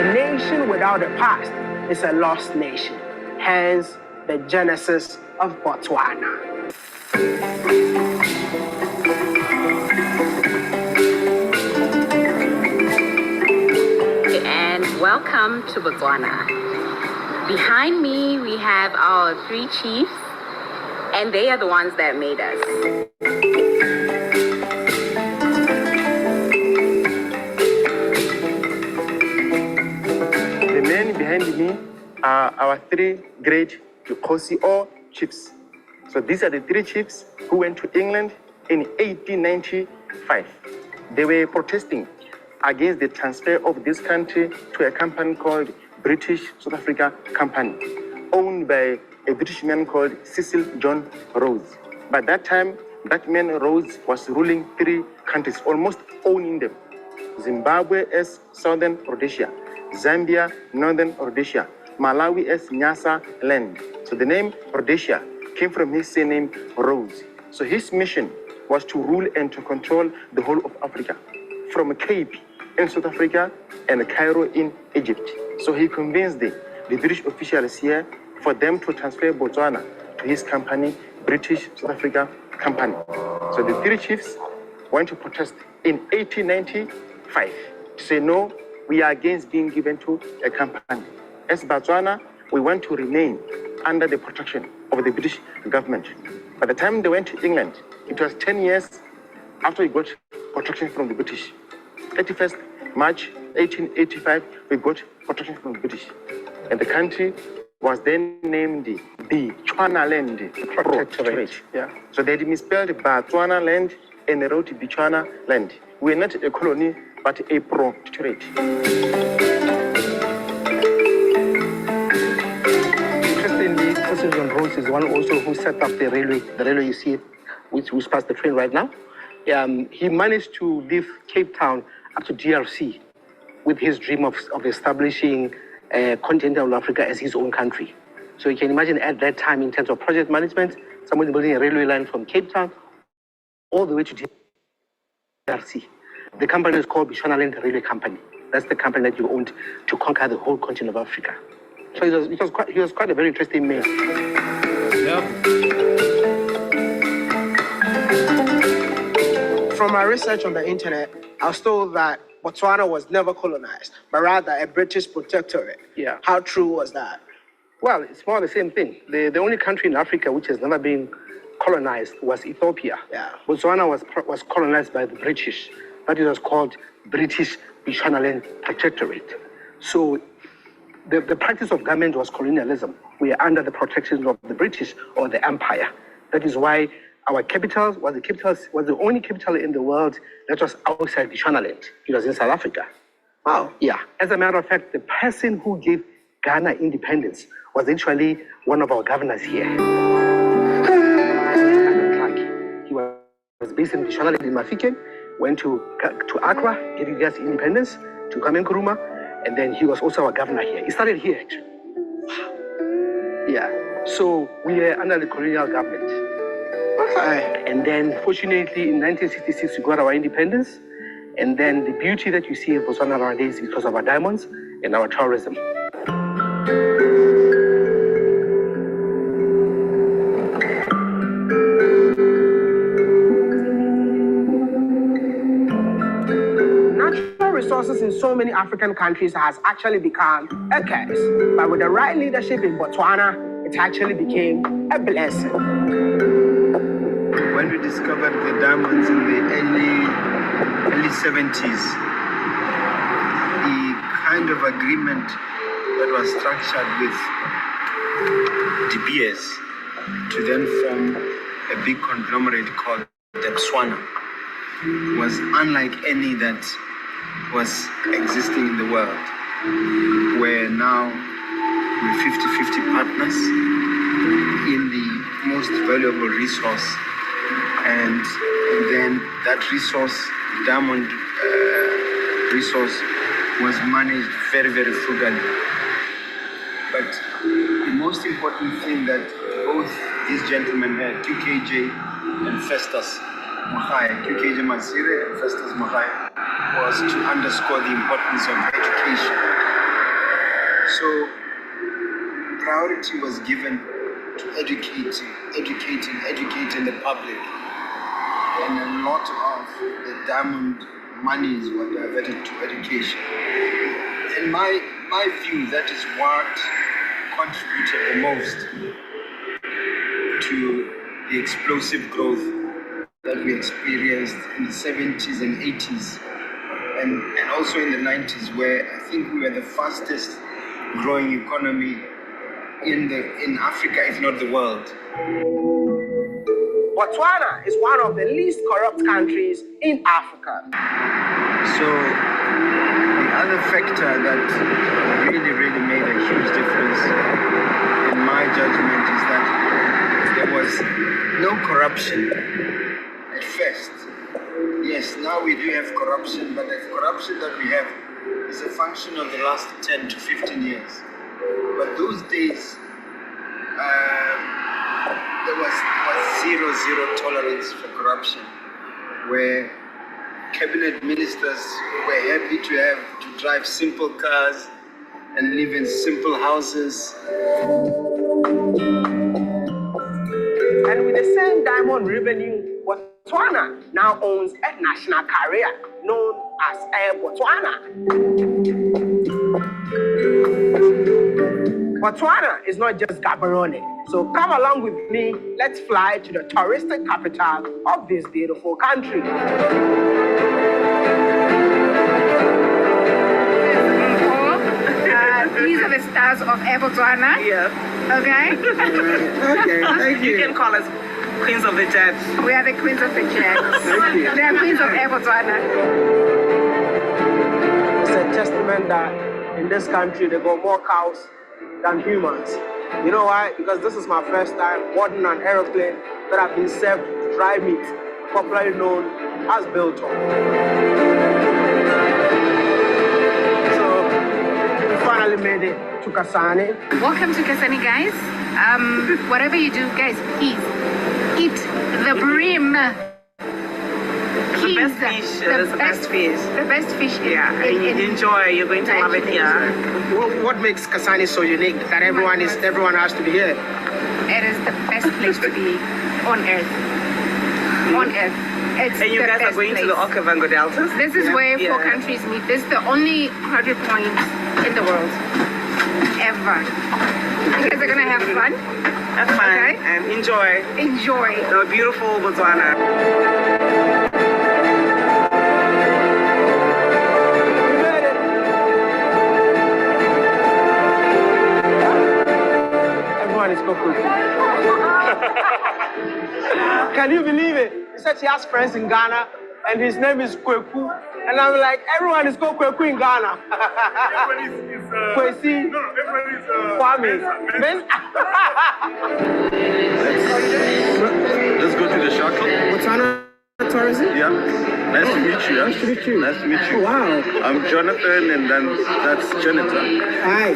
A nation without a past is a lost nation. Hence, the genesis of Botswana. And welcome to Botswana. Behind me, we have our 3 chiefs, and they are the ones that made us. The men behind me are our 3 great Kosi or chiefs. So these are the 3 chiefs who went to England in 1895. They were protesting against the transfer of this country to a company called British South Africa Company, owned by a British man called Cecil John Rhodes. By that time, that man Rhodes was ruling 3 countries, almost owning them. Zimbabwe as Southern Rhodesia, Zambia, Northern Rhodesia, Malawi as Nyasa land. So the name Rhodesia came from his surname Rhodes. So his mission was to rule and to control the whole of Africa, from Cape in South Africa and Cairo in Egypt. So he convinced the British officials here for them to transfer Botswana to his company, British South Africa Company. So the 3 chiefs went to protest in 1895 to say, no, we are against being given to a company. As Botswana, we want to remain under the protection of the British government. By the time they went to England, it was 10 years after we got protection from the British. 31st March 1885, we got protection from the British. And the country was then named the Botswana Land Protectorate. Yeah. So they misspelled Botswana Land and they wrote Botswana Land. We're not a colony, but a protectorate. Interestingly, Cecil John Rhodes is one also who set up the railway you see, which past the train right now. He managed to leave Cape Town up to DRC with his dream of establishing continental Africa as his own country. So you can imagine at that time, in terms of project management, someone building a railway line from Cape Town all the way to DRC. The company is called Botswana Land Railway Company. That's the company that you owned to conquer the whole continent of Africa. So he was quite a very interesting man. From my research on the internet, I was told that Botswana was never colonized, but rather a British protectorate. Yeah. How true was that? Well, it's more the same thing. The only country in Africa which has never been colonized was Ethiopia. Yeah. Botswana was colonized by the British, but it was called British Botswana Land Protectorate. So the practice of government was colonialism. We are under the protection of the British or the Empire. That is why our capital was the only capital in the world that was outside Botswana Land. It was in South Africa. Wow. Yeah. As a matter of fact, the person who gave Ghana independence was actually one of our governors here. He was based in Botswana Land in Mafeking, went to Accra, giving us independence, to Nkrumah, and then he was also our governor here. He started here, actually. Yeah. So we were under the colonial government. Okay. And then, fortunately, in 1966, we got our independence. And then the beauty that you see in Botswana nowadays is because of our diamonds and our tourism. Natural resources in so many African countries has actually become a curse. But with the right leadership in Botswana, it actually became a blessing. When we discovered the diamonds in the early 70s, the kind of agreement that was structured with De Beers to then form a big conglomerate called the Botswana was unlike any that was existing in the world. Where now we're 50-50 partners in the most valuable resource, and then that resource, diamond resource, was managed very, very frugally. But the most important thing that both these gentlemen here, QKJ and Festus Mahaya, QKJ Masire and Festus Mahaya, was to underscore the importance of education. So priority was given to educating the public, and a lot of the diamond monies were diverted to education. In my view, that is what contributed the most to the explosive growth that we experienced in the 70s and 80s, and also in the 90s, where I think we were the fastest growing economy in Africa, if not the world. Botswana is one of the least corrupt countries in Africa. So the other factor that really made a huge difference in my judgment is that there was no corruption at first. Yes, now we do have corruption, but the corruption that we have is a function of the last 10 to 15 years. But those days, there was zero tolerance for corruption, where cabinet ministers were happy to drive simple cars and live in simple houses. And with the same diamond revenue, Botswana now owns a national carrier known as Air Botswana. Botswana is not just Gaborone, so come along with me. Let's fly to the touristic capital of this beautiful country. These are the stars of Air Botswana. Yeah. Okay? Okay, thank you. You can call us Queens of the Jet. We are the queens of the jet. Thank you. They are queens of Air Botswana. It's a testament that in this country they got more cows than humans. You know why? Because this is my first time boarding an aeroplane that have been served dry meat, popularly known as biltong. So we finally made it to Kasane. Welcome to Kasane, guys. Whatever you do, guys, please eat the bream. The best fish. The best fish. The best fish. Yeah, and enjoy. You're going to love it here. What makes Kasane so unique that everyone has to be here? It is the best place to be on earth. On earth. It's and you the guys are best going place. to the Okavango Deltas? This is where four countries meet. This is the only 100 point in the world. Ever. You guys are going to have fun. Have fun. Okay? And enjoy. Enjoy. The beautiful Botswana. Is Coco. Can you believe it? He said he has friends in Ghana and his name is Kweku. And I'm like, everyone is called Kweku in Ghana. Everyone is Kwesi. no, everyone is Kwame. Let's go to the shuttle. Botswana tourism? Yeah. Nice to meet you. Nice to meet you. Nice to meet you. Oh, wow. I'm Jonathan, and then that's Jonathan. Hi.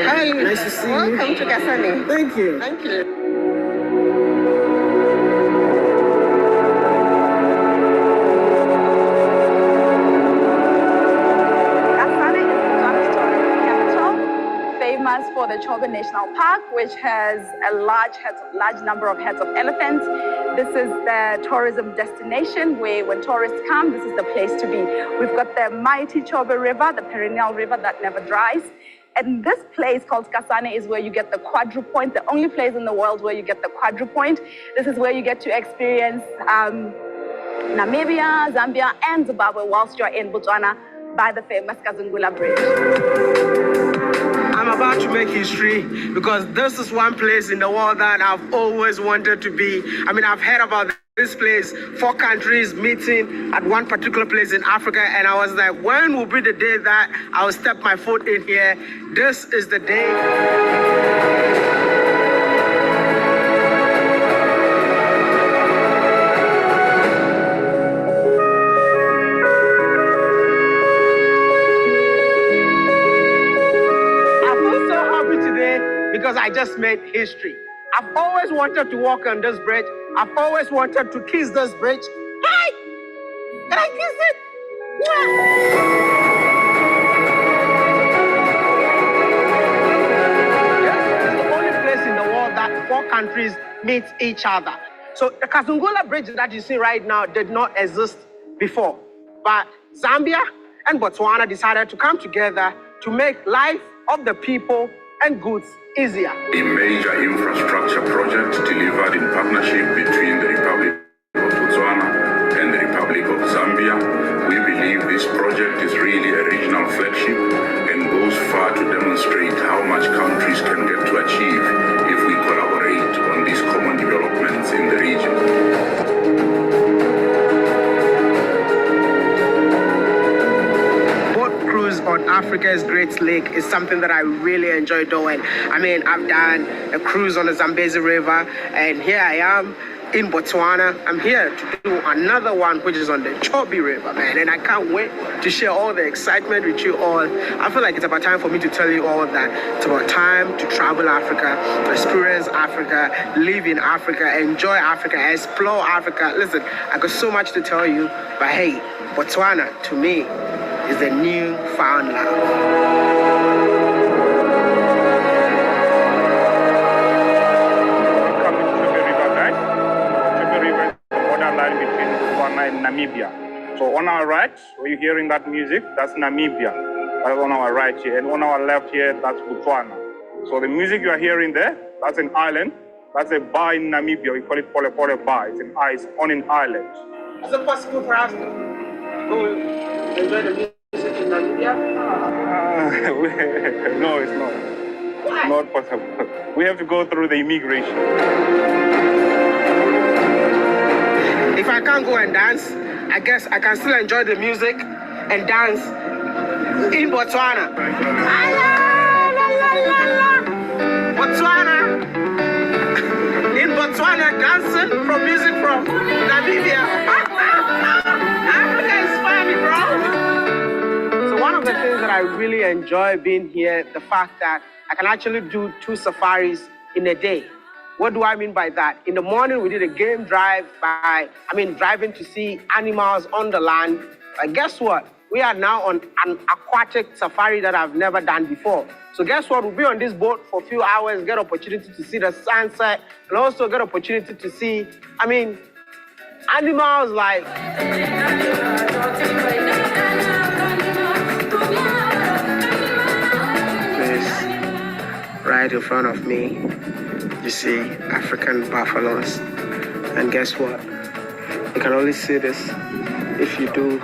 Hi. Nice to see you. Welcome to Kasane. Thank you. Thank you. Famous for the Chobe National Park, which has a large number of heads of elephants. This is the tourism destination where when tourists come, this is the place to be. We've got the mighty Chobe River, the perennial river that never dries. And this place called Kasane is where you get the quadrupoint, the only place in the world where you get the quadrupoint. This is where you get to experience Namibia, Zambia, and Zimbabwe whilst you're in Botswana by the famous Kazungula Bridge. I'm about to make history because this is one place in the world that I've always wanted to be. I mean, I've heard about this place, 4 countries meeting at one particular place in Africa, and I was like, when will be the day that I'll step my foot in here? This is the day. Because I just made history. I I've always wanted to walk on this bridge. I've always wanted to kiss this bridge. Hey! Can I kiss it? This is the only place in the world that 4 countries meet each other. So the Kazungula Bridge that you see right now did not exist before. But Zambia and Botswana decided to come together to make life of the people and goods easier. A major infrastructure project delivered in partnership between the Republic of Botswana and the Republic of Zambia. We believe this project is really a regional flagship and goes far to demonstrate how much countries can get to achieve if we collaborate on these common developments in the region. On Africa's Great Lake is something that I really enjoy doing. I mean, I've done a cruise on the Zambezi River, and here I am in Botswana. I'm here to do another one, which is on the Chobe River, man, and I can't wait to share all the excitement with you all. I feel like it's about time for me to tell you all that it's about time to travel Africa, experience Africa, live in Africa, enjoy Africa, explore Africa. Listen, I got so much to tell you, but hey, Botswana, to me, is the new found love. Welcome to Chobe River, guys. Chobe River is the borderline between Botswana and Namibia. So on our right, where you're hearing that music, that's Namibia. That's on our right here. And on our left here, that's Botswana. So the music you are hearing there, that's an island. That's a bar in Namibia. We call it Pole Pole Bar. It's an ice on an island. Is it possible for us to enjoy the music in Namibia? No, it's not. Why? It's not possible. We have to go through the immigration. If I can't go and dance, I guess I can still enjoy the music and dance in Botswana. Botswana! In Botswana, dancing from music from Namibia. Africa is funny, bro. So one of the things that I really enjoy being here, the fact that I can actually do 2 safaris in a day. What do I mean by that? In the morning, we did a game drive driving to see animals on the land. But guess what? We are now on an aquatic safari that I've never done before. So guess what? We'll be on this boat for a few hours, get opportunity to see the sunset, and also get opportunity to see, animals like... This, right in front of me, you see African buffaloes. And guess what? You can only see this if you do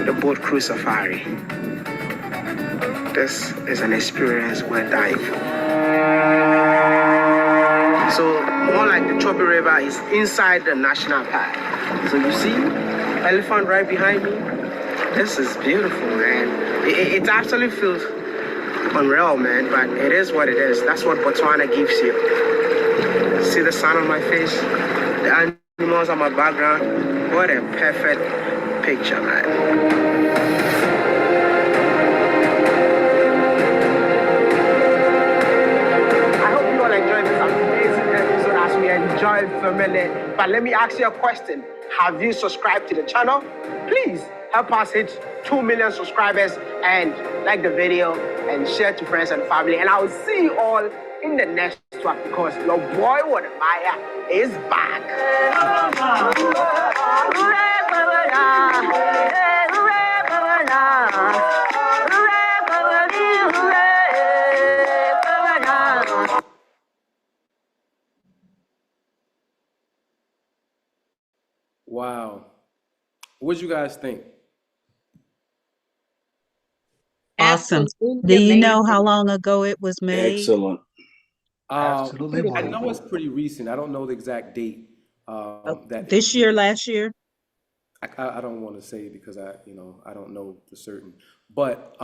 the boat cruise safari. This is an experience worth dying for. So, more like the Chobe River is inside the national park. So you see, elephant right behind me. This is beautiful, man. It absolutely feels unreal, man, but it is what it is. That's what Botswana gives you. See the sun on my face, the animals on my background. What a perfect picture, man. Enjoyed filming it. But let me ask you a question. Have you subscribed to the channel? Please help us hit 2 million subscribers and like the video and share to friends and family. And I will see you all in the next one because your boy Wadamaya is back. Wow. What did you guys think? Awesome. Do you know how long ago it was made? Excellent. Absolutely. I know it's pretty recent. I don't know the exact date. This year, last year? I don't want to say because I don't know for certain. But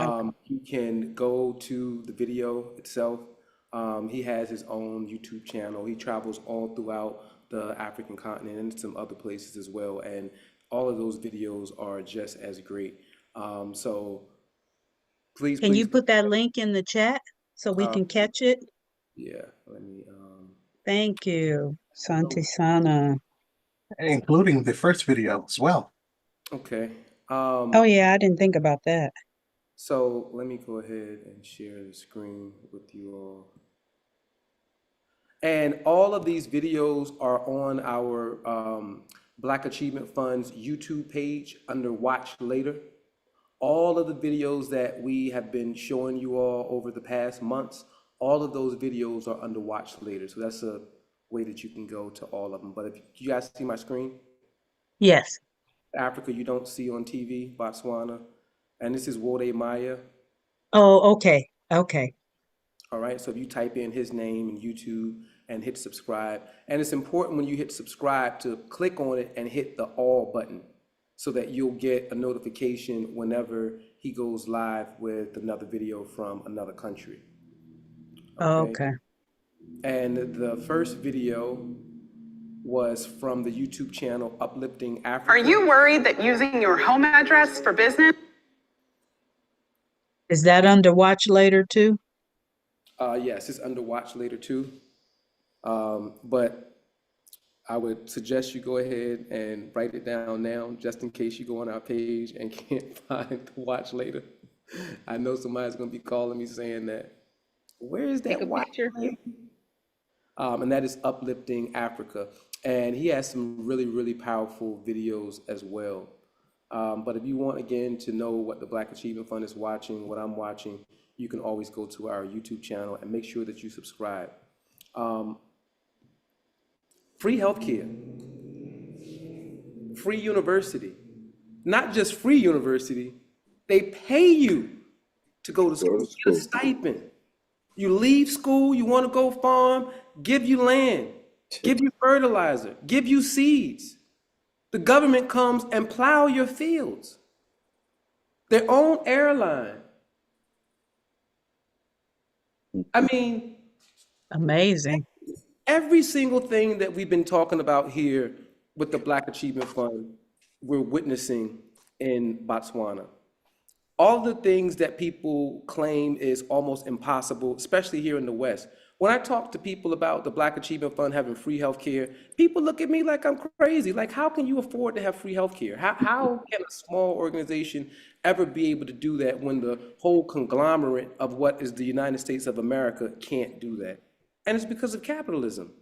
you can go to the video itself. He has his own YouTube channel. He travels all throughout the African continent and some other places as well. And all of those videos are just as great. So please. Can you put that link in the chat so we can catch it? Yeah, let me Thank you, Santi Sana. Including the first video as well. Okay. Oh yeah, I didn't think about that. So let me go ahead and share the screen with you all. And all of these videos are on our Black Achievement Fund's YouTube page under Watch Later. All of the videos that we have been showing you all over the past months, all of those videos are under Watch Later. So that's a way that you can go to all of them. But if you guys see my screen? Yes. Africa you don't see on TV, Botswana. And this is Wode Maya. Oh, okay. Okay. All right, so if you type in his name in YouTube and hit subscribe, and it's important when you hit subscribe to click on it and hit the all button so that you'll get a notification whenever he goes live with another video from another country. Okay. And the first video was from the YouTube channel Uplifting Africa. Are you worried that using your home address for business? Is that under Watch Later too? Yes, it's under Watch Later too. But I would suggest you go ahead and write it down now, just in case you go on our page and can't find the Watch Later. I know somebody's gonna be calling me saying that. Where is that Watch Later? And that is Uplifting Africa. And he has some really, really powerful videos as well. But if you want, again, to know what the Black Achievement Fund is watching, what I'm watching, you can always go to our YouTube channel and make sure that you subscribe. Free healthcare, free university, not just free university, they pay you to go to school, you get a stipend. You leave school, you want to go farm, give you land, give you fertilizer, give you seeds. The government comes and plow your fields. Their own airline. I mean, amazing. Every single thing that we've been talking about here with the Black Achievement Fund, we're witnessing in Botswana. All the things that people claim is almost impossible, especially here in the West. When I talk to people about the Black Achievement Fund having free healthcare, people look at me like I'm crazy. Like, how can you afford to have free healthcare? How can a small organization ever be able to do that when the whole conglomerate of what is the United States of America can't do that? And it's because of capitalism.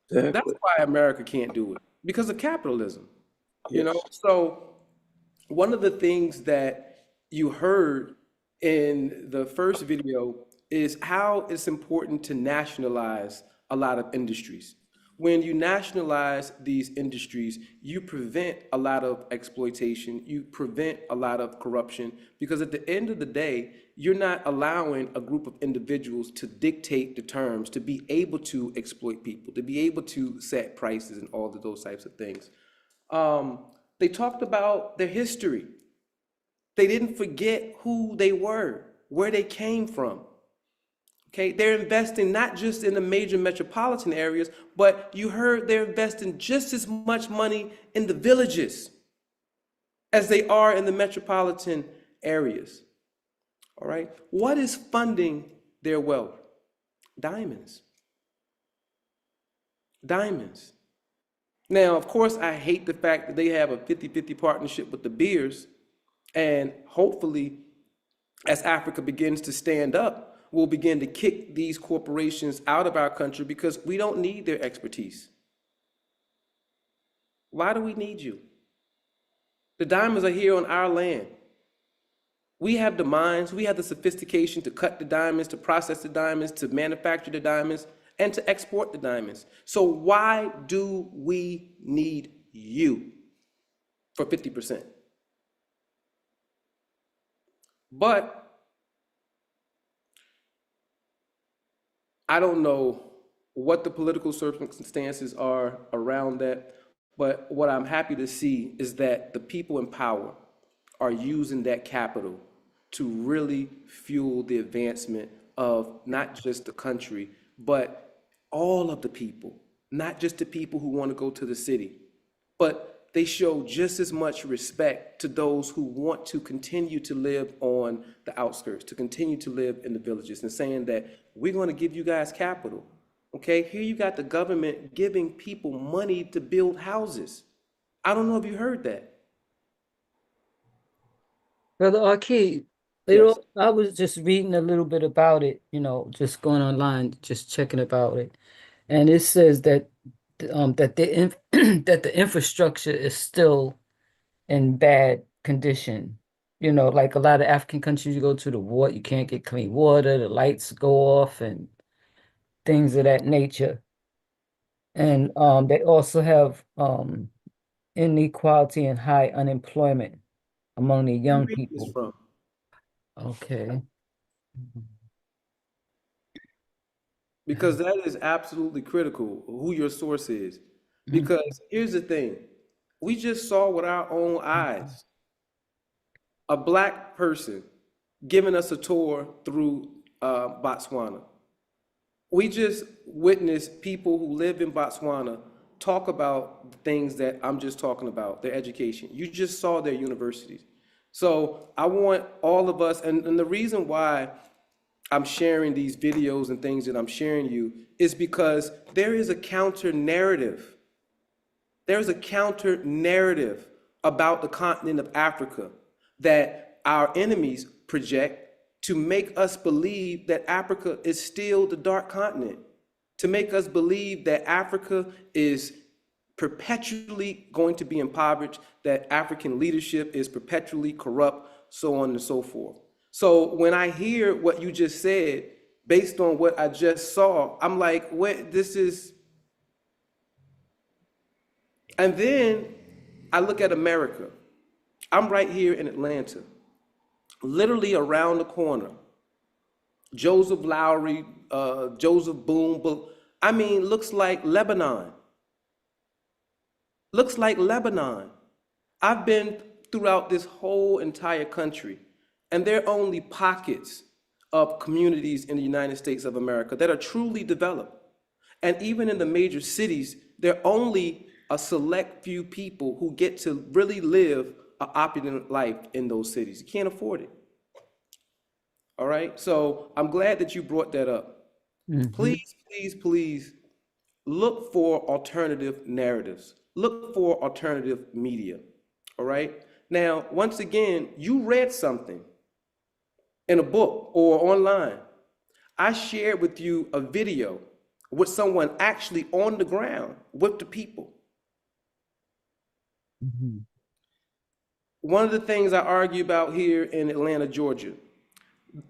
Exactly. That's why America can't do it, because of capitalism. You know, so one of the things that you heard in the first video is how it's important to nationalize a lot of industries. When you nationalize these industries, you prevent a lot of exploitation, you prevent a lot of corruption, because at the end of the day, you're not allowing a group of individuals to dictate the terms, to be able to exploit people, to be able to set prices and all of those types of things. They talked about their history. They didn't forget who they were, where they came from. Okay, they're investing not just in the major metropolitan areas, but you heard they're investing just as much money in the villages as they are in the metropolitan areas. All right, what is funding their wealth? Diamonds. Diamonds. Now, of course, I hate the fact that they have a 50-50 partnership with the Beers, and hopefully, as Africa begins to stand up, we'll begin to kick these corporations out of our country because we don't need their expertise. Why do we need you? The diamonds are here on our land. We have the mines, we have the sophistication to cut the diamonds, to process the diamonds, to manufacture the diamonds, and to export the diamonds. So why do we need you for 50%? But I don't know what the political circumstances are around that, but what I'm happy to see is that the people in power are using that capital to really fuel the advancement of not just the country, but all of the people, not just the people who want to go to the city, but they show just as much respect to those who want to continue to live on the outskirts, to continue to live in the villages, and saying that we're going to give you guys capital. Okay, here you got the government giving people money to build houses. I don't know if you heard that. Brother Arcade, Yes. I was just reading a little bit about it, just going online, just checking about it. And it says that that that the infrastructure is still in bad condition. Like a lot of African countries, you go to the water, you can't get clean water, the lights go off and things of that nature. And they also have inequality and high unemployment among the Where you young read this people. from? Okay. Because that is absolutely critical, who your source is. Because here's the thing, we just saw with our own eyes a black person giving us a tour through Botswana. We just witnessed people who live in Botswana talk about the things that I'm just talking about, their education. You just saw their universities. So I want all of us, and the reason why I'm sharing these videos and things that I'm sharing you is because there is a counter narrative. There's a counter narrative about the continent of Africa that our enemies project to make us believe that Africa is still the dark continent, to make us believe that Africa is perpetually going to be impoverished, that African leadership is perpetually corrupt, so on and so forth. So when I hear what you just said, based on what I just saw, I'm like, what, this is. And then I look at America. I'm right here in Atlanta, literally around the corner. Joseph Lowry, Joseph Boone, but I mean, looks like Lebanon. Looks like Lebanon. I've been throughout this whole entire country, and there are only pockets of communities in the United States of America that are truly developed. And even in the major cities, there are only a select few people who get to really live an opulent life in those cities. You can't afford it. All right? So I'm glad that you brought that up. Please, please, please look for alternative narratives. Look for alternative media. All right? Now, once again, you read something in a book or online. I shared with you a video with someone actually on the ground with the people. One of the things I argue about here in Atlanta, Georgia,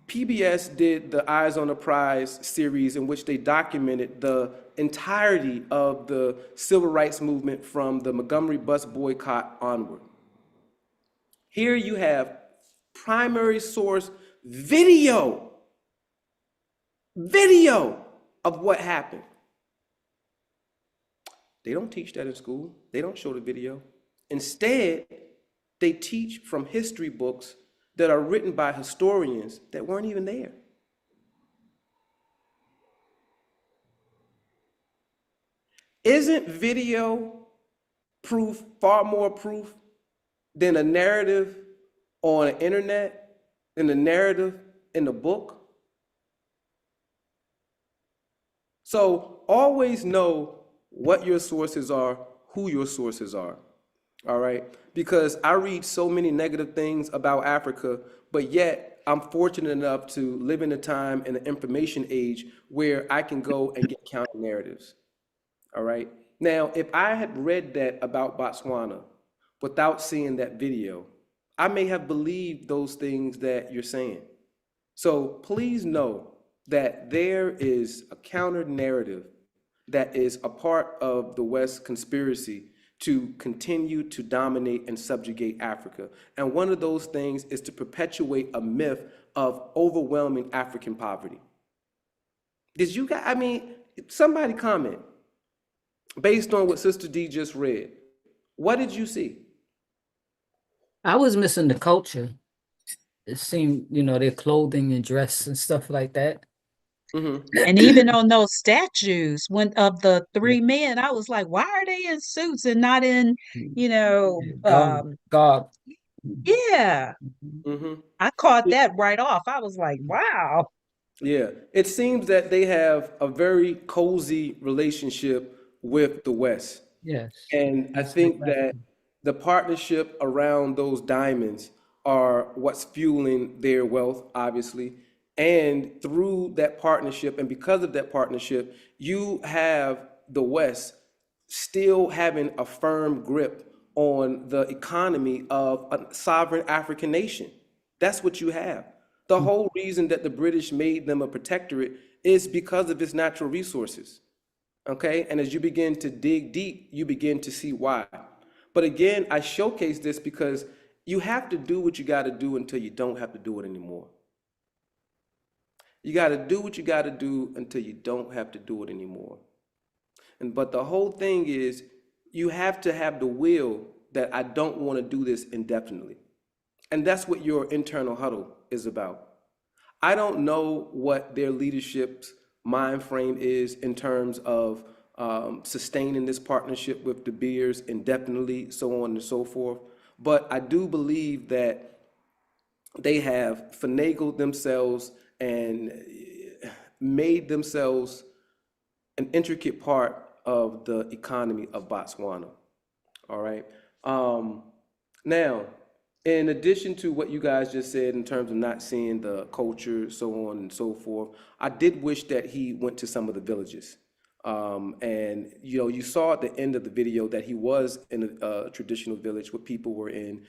PBS did the Eyes on the Prize series in which they documented the entirety of the civil rights movement from the Montgomery bus boycott onward. Here you have primary source video of what happened. They don't teach that in school. They don't show the video. Instead, they teach from history books that are written by historians that weren't even there. Isn't video proof far more proof than a narrative on the internet, than the narrative in the book? So always know what your sources are, who your sources are, all right? Because I read so many negative things about Africa, but yet I'm fortunate enough to live in a time in the information age where I can go and get counter narratives, all right? Now, if I had read that about Botswana without seeing that video, I may have believed those things that you're saying. So please know that there is a counter narrative that is a part of the West conspiracy to continue to dominate and subjugate Africa. And one of those things is to perpetuate a myth of overwhelming African poverty. Did you guys, I mean, somebody comment based on what Sister D just read. What did you see? I was missing the culture. It seemed, their clothing and dress and stuff like that. And even on those statues, one of the three men, I was like, why are they in suits and not in, God. Yeah. I caught that right off. I was like, wow. Yeah, it seems that they have a very cozy relationship with the West. Yes. And I That's think that exactly. the partnership around those diamonds are what's fueling their wealth, obviously. And through that partnership, and because of that partnership, you have the West still having a firm grip on the economy of a sovereign African nation. That's what you have. The whole reason that the British made them a protectorate is because of its natural resources. Okay, and as you begin to dig deep, you begin to see why. But again, I showcase this because you have to do what you got to do until you don't have to do it anymore. You got to do what you got to do until you don't have to do it anymore. And but the whole thing is you have to have the will that I don't want to do this indefinitely. And that's what your internal huddle is about. I don't know what their leadership's mind frame is in terms of sustaining this partnership with De Beers indefinitely, so on and so forth. But I do believe that they have finagled themselves and made themselves an intricate part of the economy of Botswana. All right. Um, Now, in addition to what you guys just said in terms of not seeing the culture, so on and so forth, I did wish that he went to some of the villages. And you saw at the end of the video that he was in a traditional village where people were in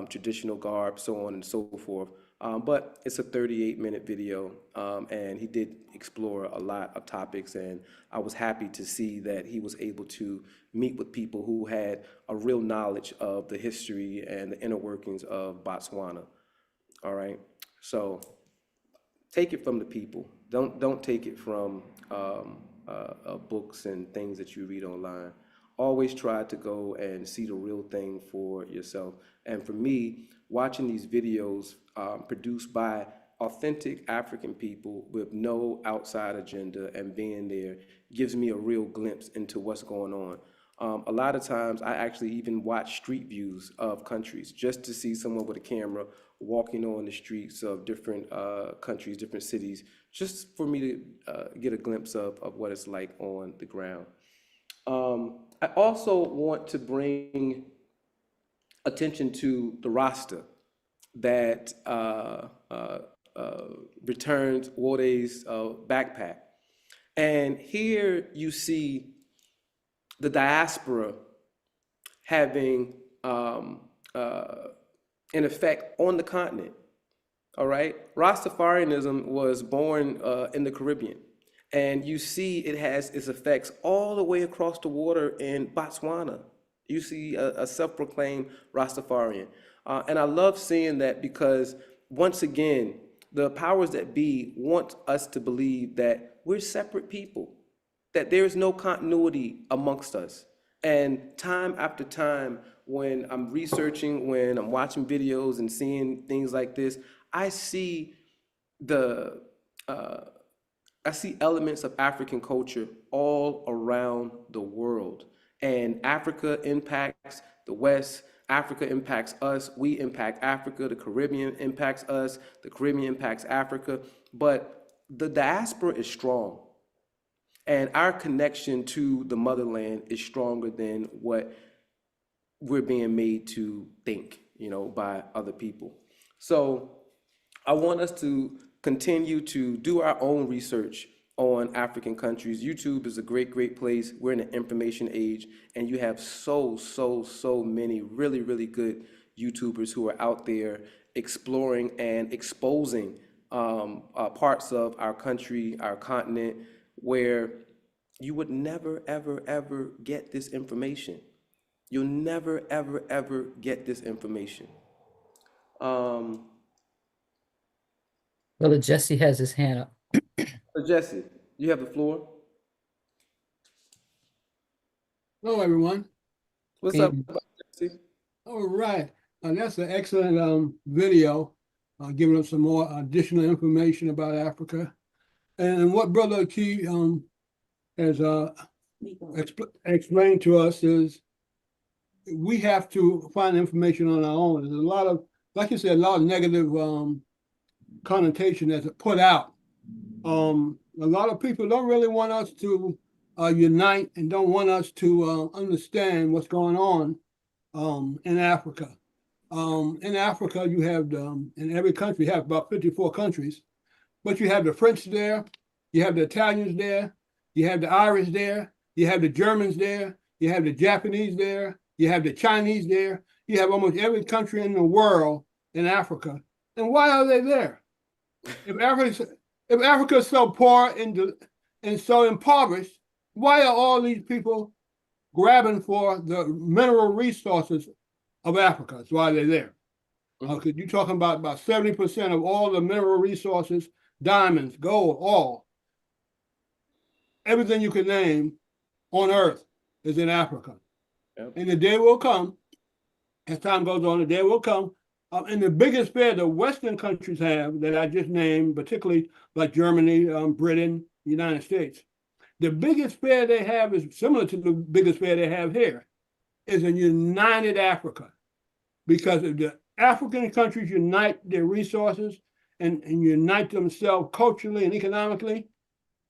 traditional garb, so on and so forth. But it's a 38-minute video, and he did explore a lot of topics, and I was happy to see that he was able to meet with people who had a real knowledge of the history and the inner workings of Botswana. All right, so take it from the people. Don't take it from books and things that you read online. Always try to go and see the real thing for yourself. And for me, watching these videos produced by authentic African people with no outside agenda and being there gives me a real glimpse into what's going on. A lot of times I actually even watch street views of countries just to see someone with a camera walking on the streets of different countries, different cities, just for me to get a glimpse of what it's like on the ground. I also want to bring attention to the roster that returned Wode's backpack. And here you see the diaspora having an effect on the continent. All right, Rastafarianism was born in the Caribbean, and you see it has its effects all the way across the water in Botswana. You see a self-proclaimed Rastafarian, and I love seeing that because once again, the powers that be want us to believe that we're separate people, that there is no continuity amongst us. And time after time, when I'm researching, when I'm watching videos and seeing things like this, I see the I see elements of African culture all around the world. And Africa impacts the West, Africa impacts us, we impact Africa, the Caribbean impacts us, the Caribbean impacts Africa. But the diaspora is strong. And our connection to the motherland is stronger than what we're being made to think, by other people. So I want us to continue to do our own research on African countries. YouTube is a great, great place. We're in an information age, and you have so many really, really good YouTubers who are out there exploring and exposing parts of our country, our continent, where you would never, ever get this information. You'll never, ever get this information. Brother Jesse has his hand up. So Jesse, you have the floor. Hello, everyone. What's up, Jesse? All right. That's an excellent video, giving us some more additional information about Africa. And what Brother Key has explained to us is we have to find information on our own. There's a lot of, like you said, a lot of negative connotation that's put out A lot of people don't really want us to unite and don't want us to understand what's going on in Africa. In Africa, you have, in every country, you have about 54 countries, but you have the French there, you have the Italians there, you have the Irish there, you have the Germans there, you have the Japanese there, you have the Chinese there, you have almost every country in the world in Africa. And why are they there? If Africa is so poor and so impoverished, why are all these people grabbing for the mineral resources of Africa? That's why they're there. Because you're talking about 70% of all the mineral resources, diamonds, gold, oil, everything you can name on Earth is in Africa. Yep. And the day will come, as time goes on, the day will come, and the biggest fear the Western countries have that I just named, particularly like Germany, Britain, United States, the biggest fear they have is similar to the biggest fear they have here, is a united Africa. Because if the African countries unite their resources and unite themselves culturally and economically,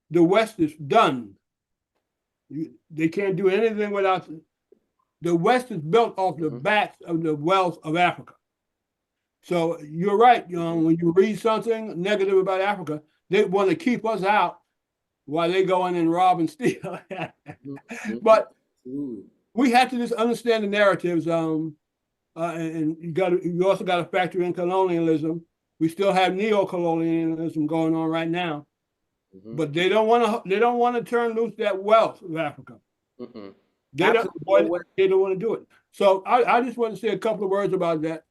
the West is done. They can't do anything without. The West is built off the backs of the wealth of Africa. So you're right. When you read something negative about Africa, they want to keep us out while they go in and rob and steal. But we have to just understand the narratives. And you also got to factor in colonialism. We still have neo-colonialism going on right now, but they don't want to turn loose that wealth of Africa. They don't want to do it. So I just want to say a couple of words about that.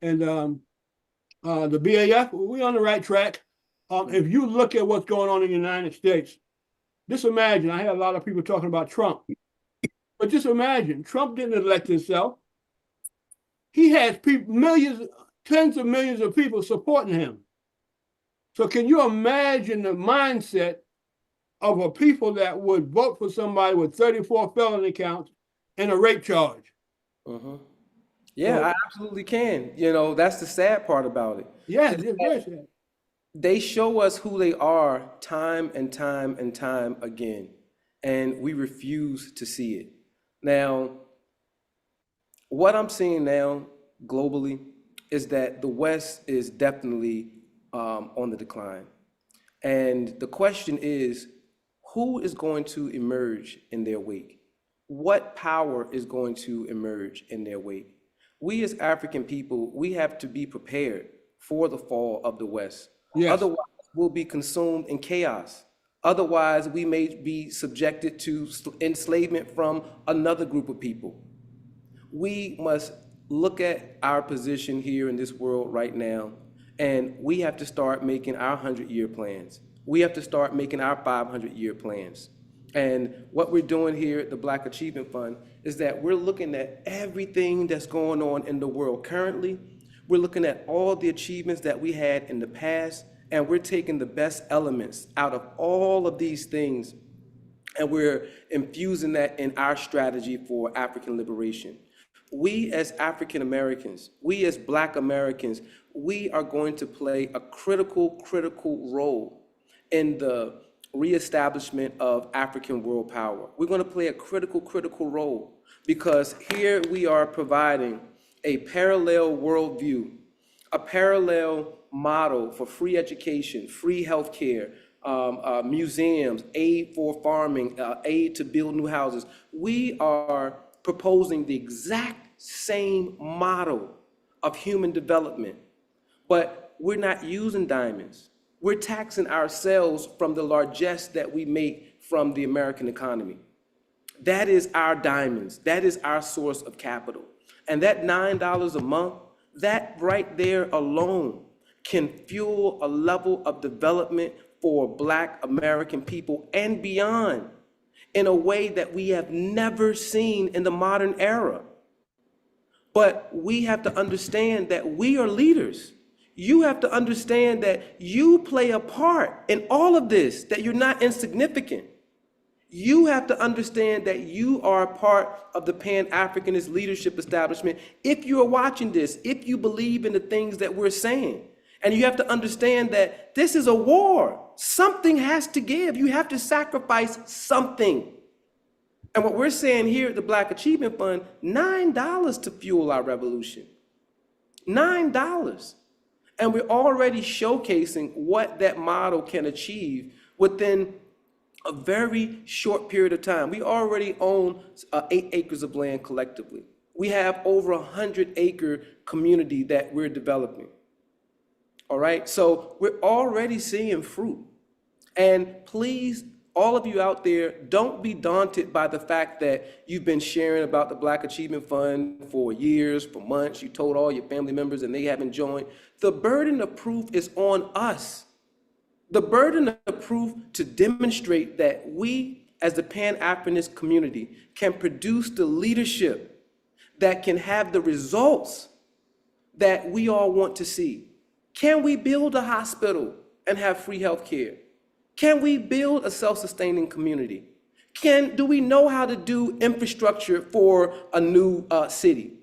And the BAF, we're on the right track. If you look at what's going on in the United States, just imagine. I had a lot of people talking about Trump, but just imagine Trump didn't elect himself. He has people, millions, tens of millions of people supporting him. So can you imagine the mindset of a people that would vote for somebody with 34 felony counts and a rape charge? Yeah, I absolutely can. That's the sad part about it. Yeah, it's very sad. They show us who they are time and time and time again, and we refuse to see it. Now, what I'm seeing now globally is that the West is definitely on the decline. And the question is, who is going to emerge in their wake? What power is going to emerge in their wake? We as African people, we have to be prepared for the fall of the West. Yes. Otherwise, we'll be consumed in chaos. Otherwise, we may be subjected to enslavement from another group of people. We must look at our position here in this world right now, and we have to start making our 100-year plans. We have to start making our 500-year plans. And what we're doing here at the Black Achievement Fund is that we're looking at everything that's going on in the world currently. We're looking at all the achievements that we had in the past, and we're taking the best elements out of all of these things, and we're infusing that in our strategy for African liberation. We as African Americans, we as Black Americans, we are going to play a critical role in the reestablishment of African world power. We're going to play a critical role because here we are providing a parallel worldview, a parallel model for free education, free healthcare, museums, aid for farming, aid to build new houses. We are proposing the exact same model of human development, but we're not using diamonds. We're taxing ourselves from the largesse that we make from the American economy. That is our diamonds. That is our source of capital. And that $9 a month, that right there alone can fuel a level of development for Black American people and beyond in a way that we have never seen in the modern era. But we have to understand that we are leaders. You have to understand that you play a part in all of this, that you're not insignificant. You have to understand that you are a part of the Pan-Africanist leadership establishment if you are watching this, if you believe in the things that we're saying. And you have to understand that this is a war. Something has to give. You have to sacrifice something. And what we're saying here at the Black Achievement Fund, $9 to fuel our revolution. $9. And we're already showcasing what that model can achieve within a very short period of time. We already own 8 acres of land collectively. We have over 100-acre community that we're developing. All right, so we're already seeing fruit. And please, all of you out there, don't be daunted by the fact that you've been sharing about the Black Achievement Fund for years, for months. You told all your family members and they haven't joined. The burden of proof is on us. The burden of proof to demonstrate that we, as the Pan-Africanist community, can produce the leadership that can have the results that we all want to see. Can we build a hospital and have free health care? Can we build a self-sustaining community? Do we know how to do infrastructure for a new city?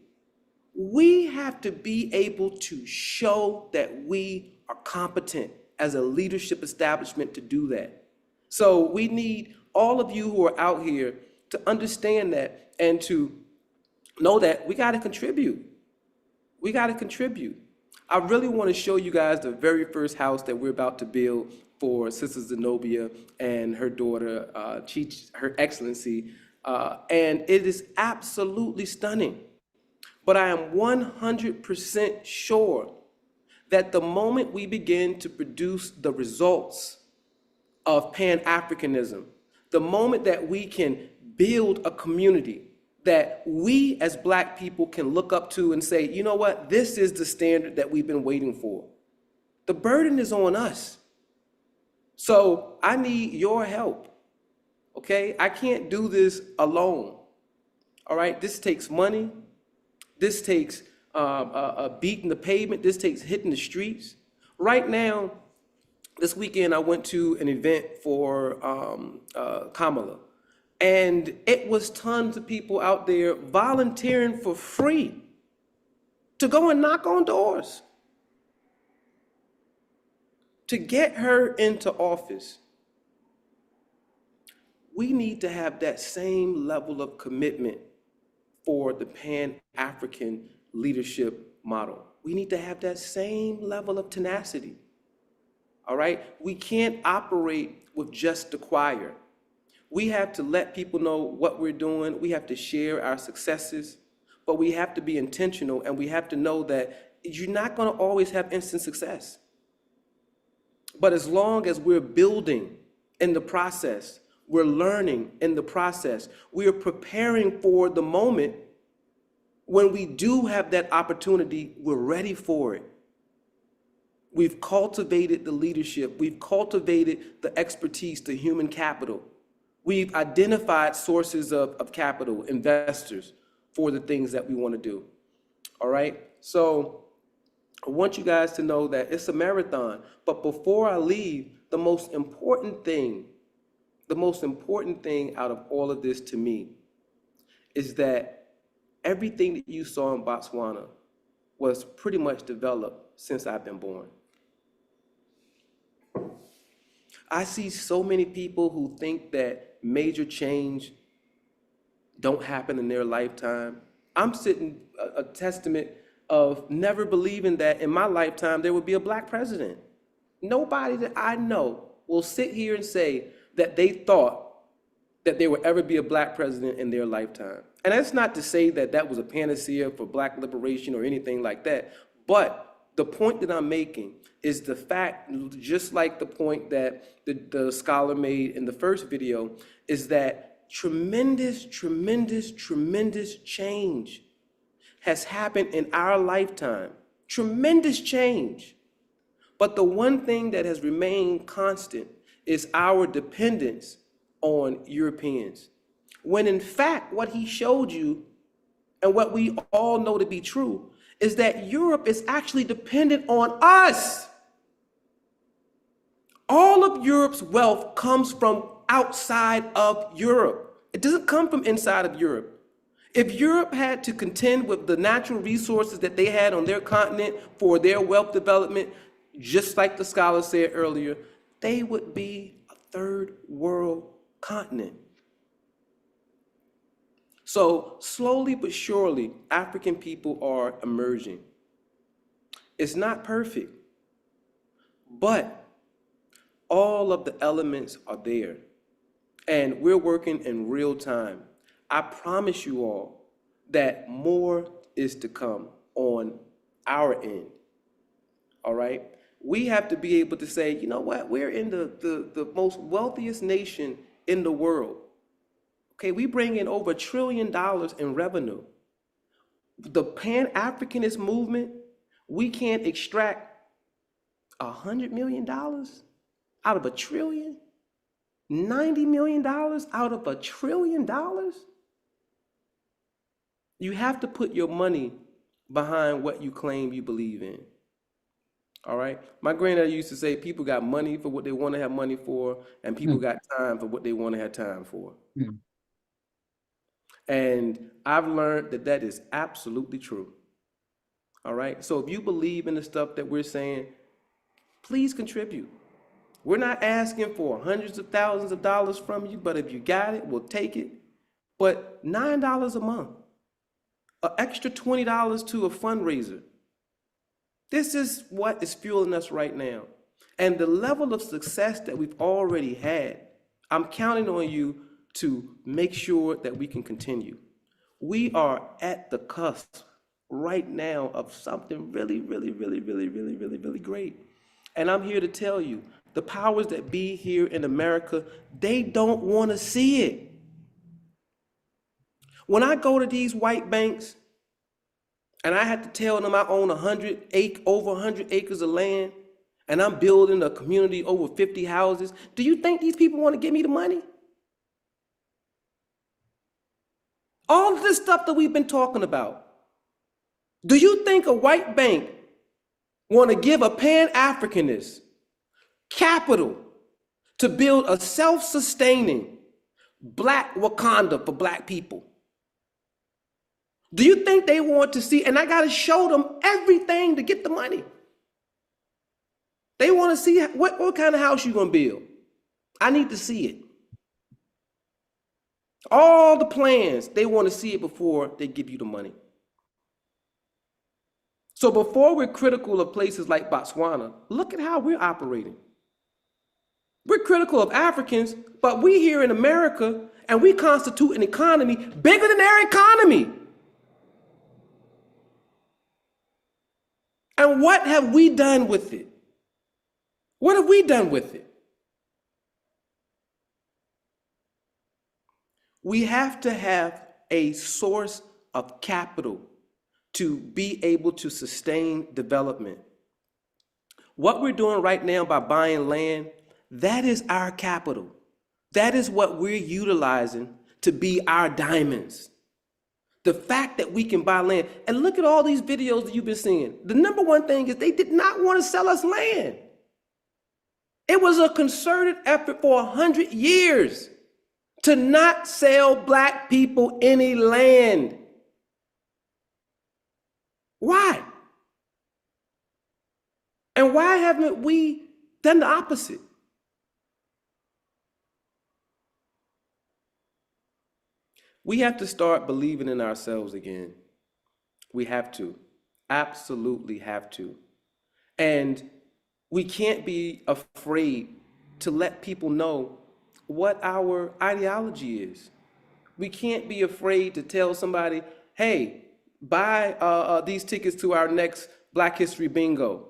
We have to be able to show that we are competent as a leadership establishment to do that. So we need all of you who are out here to understand that and to know that we got to contribute. We got to contribute. I really want to show you guys the very first house that we're about to build for Sister Zenobia and her daughter, Her Excellency, and it is absolutely stunning. But I am 100% sure that the moment we begin to produce the results of Pan-Africanism, the moment that we can build a community that we as Black people can look up to and say, you know what, this is the standard that we've been waiting for. The burden is on us. So I need your help, okay? I can't do this alone, all right? This takes money. This takes beating the pavement. This takes hitting the streets. Right now, this weekend, I went to an event for Kamala. And it was tons of people out there volunteering for free to go and knock on doors to get her into office. We need to have that same level of commitment for the Pan-African leadership model. We need to have that same level of tenacity, all right? We can't operate with just the choir. We have to let people know what we're doing. We have to share our successes, but we have to be intentional, and we have to know that you're not going to always have instant success. But as long as we're building in the process, we're learning in the process, we are preparing for the moment when we do have that opportunity, we're ready for it. We've cultivated the leadership. We've cultivated the expertise, the human capital. We've identified sources of capital, investors, for the things that we want to do. All right? So I want you guys to know that it's a marathon. But before I leave, the most important thing out of all of this to me is that everything that you saw in Botswana was pretty much developed since I've been born. I see so many people who think that major change don't happen in their lifetime. I'm sitting a testament of never believing that in my lifetime there would be a Black president. Nobody that I know will sit here and say that they thought that there would ever be a Black president in their lifetime. And that's not to say that that was a panacea for Black liberation or anything like that. But the point that I'm making is the fact, just like the point that the scholar made in the first video, is that tremendous change has happened in our lifetime. Tremendous change. But the one thing that has remained constant is our dependence on Europeans. When in fact, what he showed you, and what we all know to be true, is that Europe is actually dependent on us. All of Europe's wealth comes from outside of Europe. It doesn't come from inside of Europe. If Europe had to contend with the natural resources that they had on their continent for their wealth development, just like the scholar said earlier, they would be a third world continent. So slowly but surely, African people are emerging. It's not perfect, but all of the elements are there. And we're working in real time. I promise you all that more is to come on our end. All right? We have to be able to say, you know what, we're in the most wealthiest nation in the world. Okay, we bring in over $1 trillion in revenue. The Pan-Africanist movement, we can't extract $100 million out of $1 trillion, $90 million out of $1 trillion. You have to put your money behind what you claim you believe in. All right. My granddad used to say people got money for what they want to have money for, and people got time for what they want to have time for. And I've learned that that is absolutely true. All right. So if you believe in the stuff that we're saying, please contribute. We're not asking for hundreds of thousands of dollars from you, but if you got it, we'll take it. But $9 a month, an extra $20 to a fundraiser. This is what is fueling us right now. And the level of success that we've already had, I'm counting on you to make sure that we can continue. We are at the cusp right now of something really, really, really, really, really, really, really great. And I'm here to tell you, the powers that be here in America, they don't want to see it. When I go to these white banks, and I had to tell them I own over 100 acres of land, and I'm building a community over 50 houses. Do you think these people want to give me the money? All of this stuff that we've been talking about. Do you think a white bank want to give a Pan-Africanist capital to build a self-sustaining black Wakanda for black people? Do you think they want to see, and I got to show them everything to get the money. They want to see what kind of house you're going to build. I need to see it. All the plans, they want to see it before they give you the money. So before we're critical of places like Botswana, look at how we're operating. We're critical of Africans, but we here in America, and we constitute an economy bigger than their economy. And what have we done with it? What have we done with it? We have to have a source of capital to be able to sustain development. What we're doing right now by buying land, that is our capital. That is what we're utilizing to be our diamonds. The fact that we can buy land, and look at all these videos that you've been seeing. The number one thing is they did not want to sell us land. It was a concerted effort for 100 years to not sell black people any land. Why? And why haven't we done the opposite? We have to start believing in ourselves again. We have to, absolutely have to. And we can't be afraid to let people know what our ideology is. We can't be afraid to tell somebody, hey, buy these tickets to our next Black History Bingo,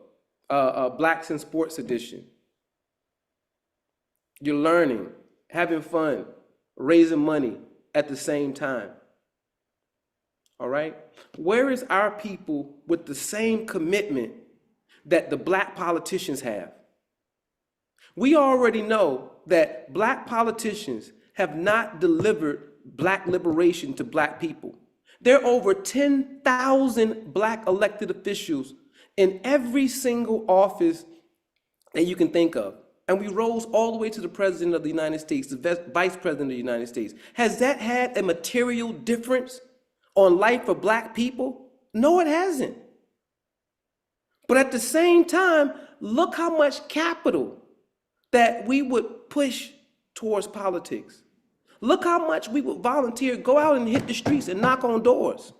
Blacks in Sports Edition. You're learning, having fun, raising money at the same time. All right? Where is our people with the same commitment that the black politicians have? We already know that black politicians have not delivered black liberation to black people. There are over 10,000 black elected officials in every single office that you can think of. And we rose all the way to the President of the United States, the Vice President of the United States. Has that had a material difference on life for black people? No, it hasn't. But at the same time, look how much capital that we would push towards politics. Look how much we would volunteer, go out and hit the streets and knock on doors.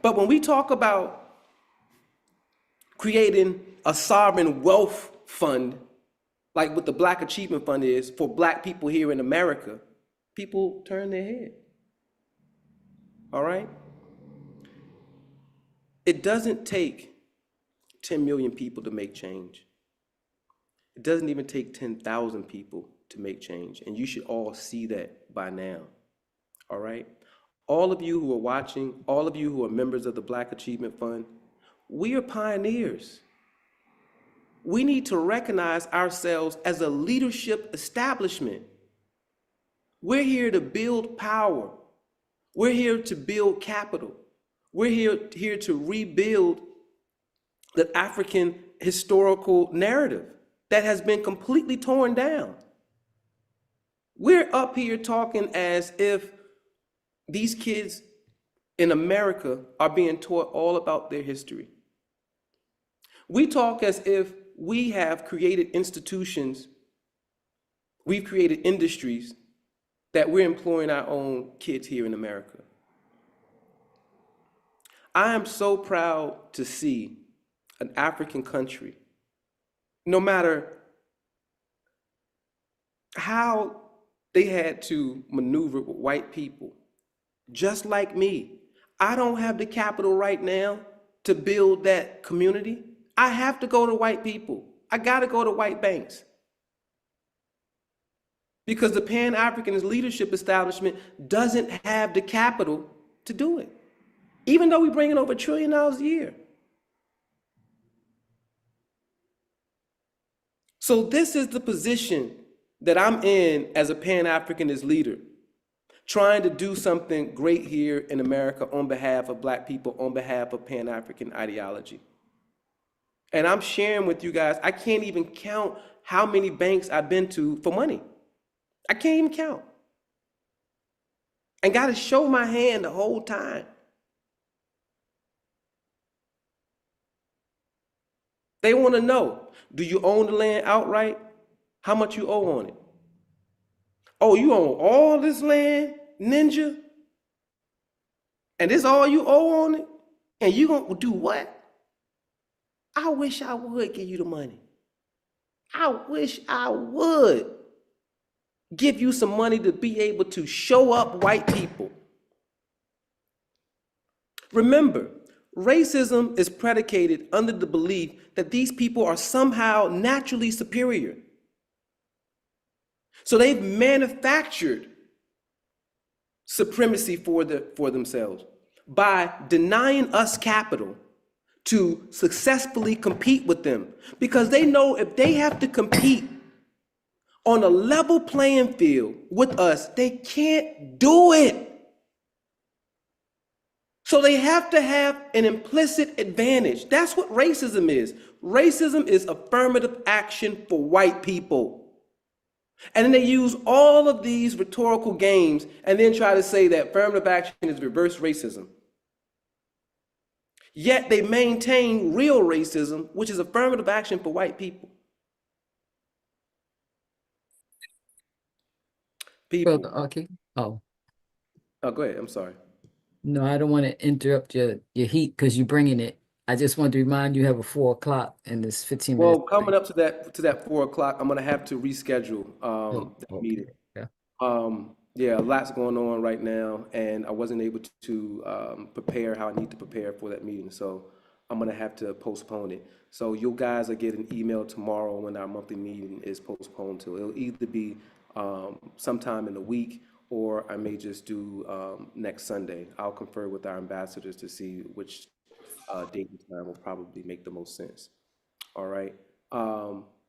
But when we talk about creating a sovereign wealth fund, like what the Black Achievement Fund is for Black people here in America, people turn their head. All right? It doesn't take 10 million people to make change. It doesn't even take 10,000 people to make change. And you should all see that by now. All right? All of you who are watching, all of you who are members of the Black Achievement Fund, we are pioneers. We need to recognize ourselves as a leadership establishment. We're here to build power. We're here to build capital. We're here to rebuild the African historical narrative that has been completely torn down. We're up here talking as if these kids in America are being taught all about their history. We talk as if we have created institutions, we've created industries that we're employing our own kids here in America. I am so proud to see an African country, no matter how they had to maneuver with white people, just like me. I don't have the capital right now to build that community. I have to go to white people. I gotta go to white banks. Because the Pan-Africanist leadership establishment doesn't have the capital to do it, even though we bring in over $1 trillion a year. So this is the position that I'm in as a Pan-Africanist leader, trying to do something great here in America on behalf of Black people, on behalf of Pan-African ideology. And I'm sharing with you guys, I can't even count how many banks I've been to for money. I can't even count. And got to show my hand the whole time. They want to know, do you own the land outright? How much you owe on it? Oh, you own all this land, ninja? And this all you owe on it? And you gonna do what? I wish I would give you the money. I wish I would give you some money to be able to show up white people. Remember, racism is predicated under the belief that these people are somehow naturally superior. So they've manufactured supremacy for themselves by denying us capital to successfully compete with them, because they know if they have to compete on a level playing field with us, they can't do it. So they have to have an implicit advantage. That's what racism is. Racism is affirmative action for white people. And then they use all of these rhetorical games and then try to say that affirmative action is reverse racism. Yet they maintain real racism, which is affirmative action for white people. Brother, okay. Oh, go ahead. I'm sorry. no, I don't want to interrupt your heat because you're bringing it. I just want to remind you have a 4 o'clock and it's 15 minutes. Well, coming up to that 4 o'clock, I'm gonna have to reschedule that meeting. Yeah. Yeah, a lot's going on right now, and I wasn't able to prepare how I need to prepare for that meeting, so I'm gonna have to postpone it. So you guys will get an email tomorrow when our monthly meeting is postponed to. It'll either be sometime in the week, or I may just do next Sunday. I'll confer with our ambassadors to see which date and time will probably make the most sense. All right.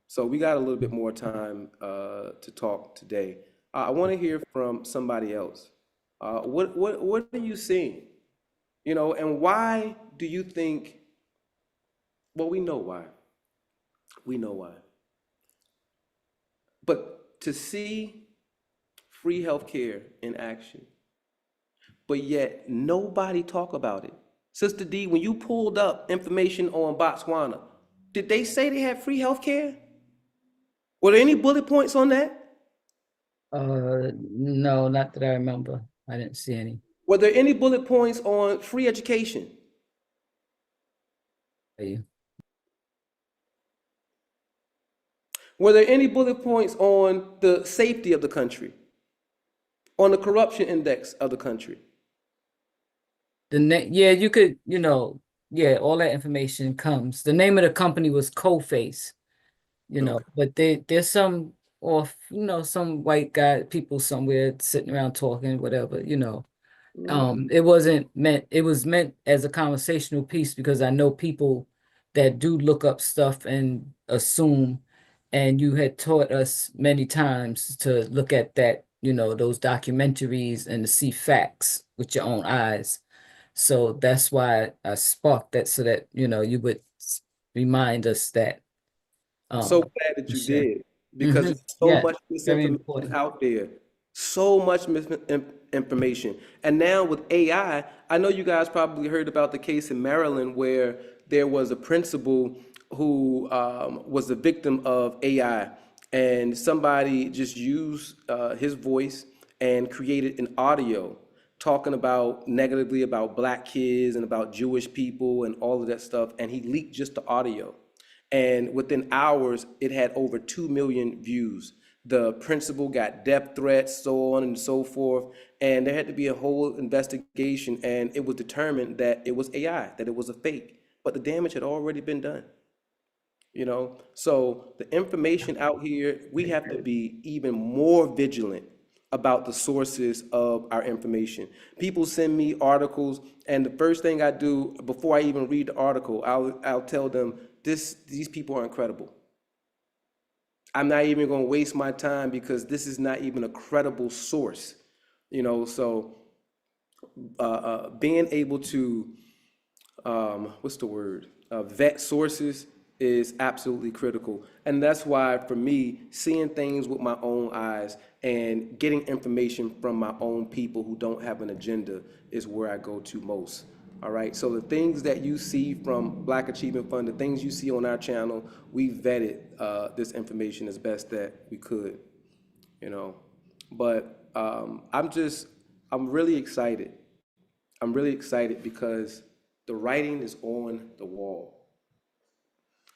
So we got a little bit more time to talk today. I want to hear from somebody else. What are you seeing? You know, and why do you think? Well, we know why. We know why. But to see free healthcare in action, but yet nobody talk about it. Sister D, when you pulled up information on Botswana, Did they say they had free health care? Were there any bullet points on that? No, not that I remember. I didn't see any. Were there any bullet points on free education? Were there any bullet points on the safety of the country? On the corruption index of the country? Yeah, you could, yeah, all that information comes. The name of the company was Coface, but there's some off, some white guy people somewhere sitting around talking, whatever. It was meant as a conversational piece because I know people that do look up stuff and assume, and you had taught us many times to look at that, those documentaries and to see facts with your own eyes. So that's why I sparked that so that, you would remind us that. So glad that you Sure. did, because there's so Yeah, much very misinformation important. out there. So much misinformation. And now with AI, I know you guys probably heard about the case in Maryland where there was a principal who was the victim of AI, and somebody just used his voice and created an audio talking about negatively about black kids and about Jewish people and all of that stuff, and he leaked just the audio. And within hours, it had over 2 million views. The principal got death threats, so on and so forth. And there had to be a whole investigation, and it was determined that it was AI, that it was a fake. But the damage had already been done. So the information out here, we have to be even more vigilant about the sources of our information. People send me articles, and the first thing I do before I even read the article, I'll tell them these people are incredible. I'm not even going to waste my time because this is not even a credible source. So being able to what's the word? Vet sources is absolutely critical. And that's why, for me, seeing things with my own eyes and getting information from my own people who don't have an agenda is where I go to most. All right. So the things that you see from Black Achievement Fund, the things you see on our channel, we vetted this information as best that we could, But I'm really excited. I'm really excited because the writing is on the wall.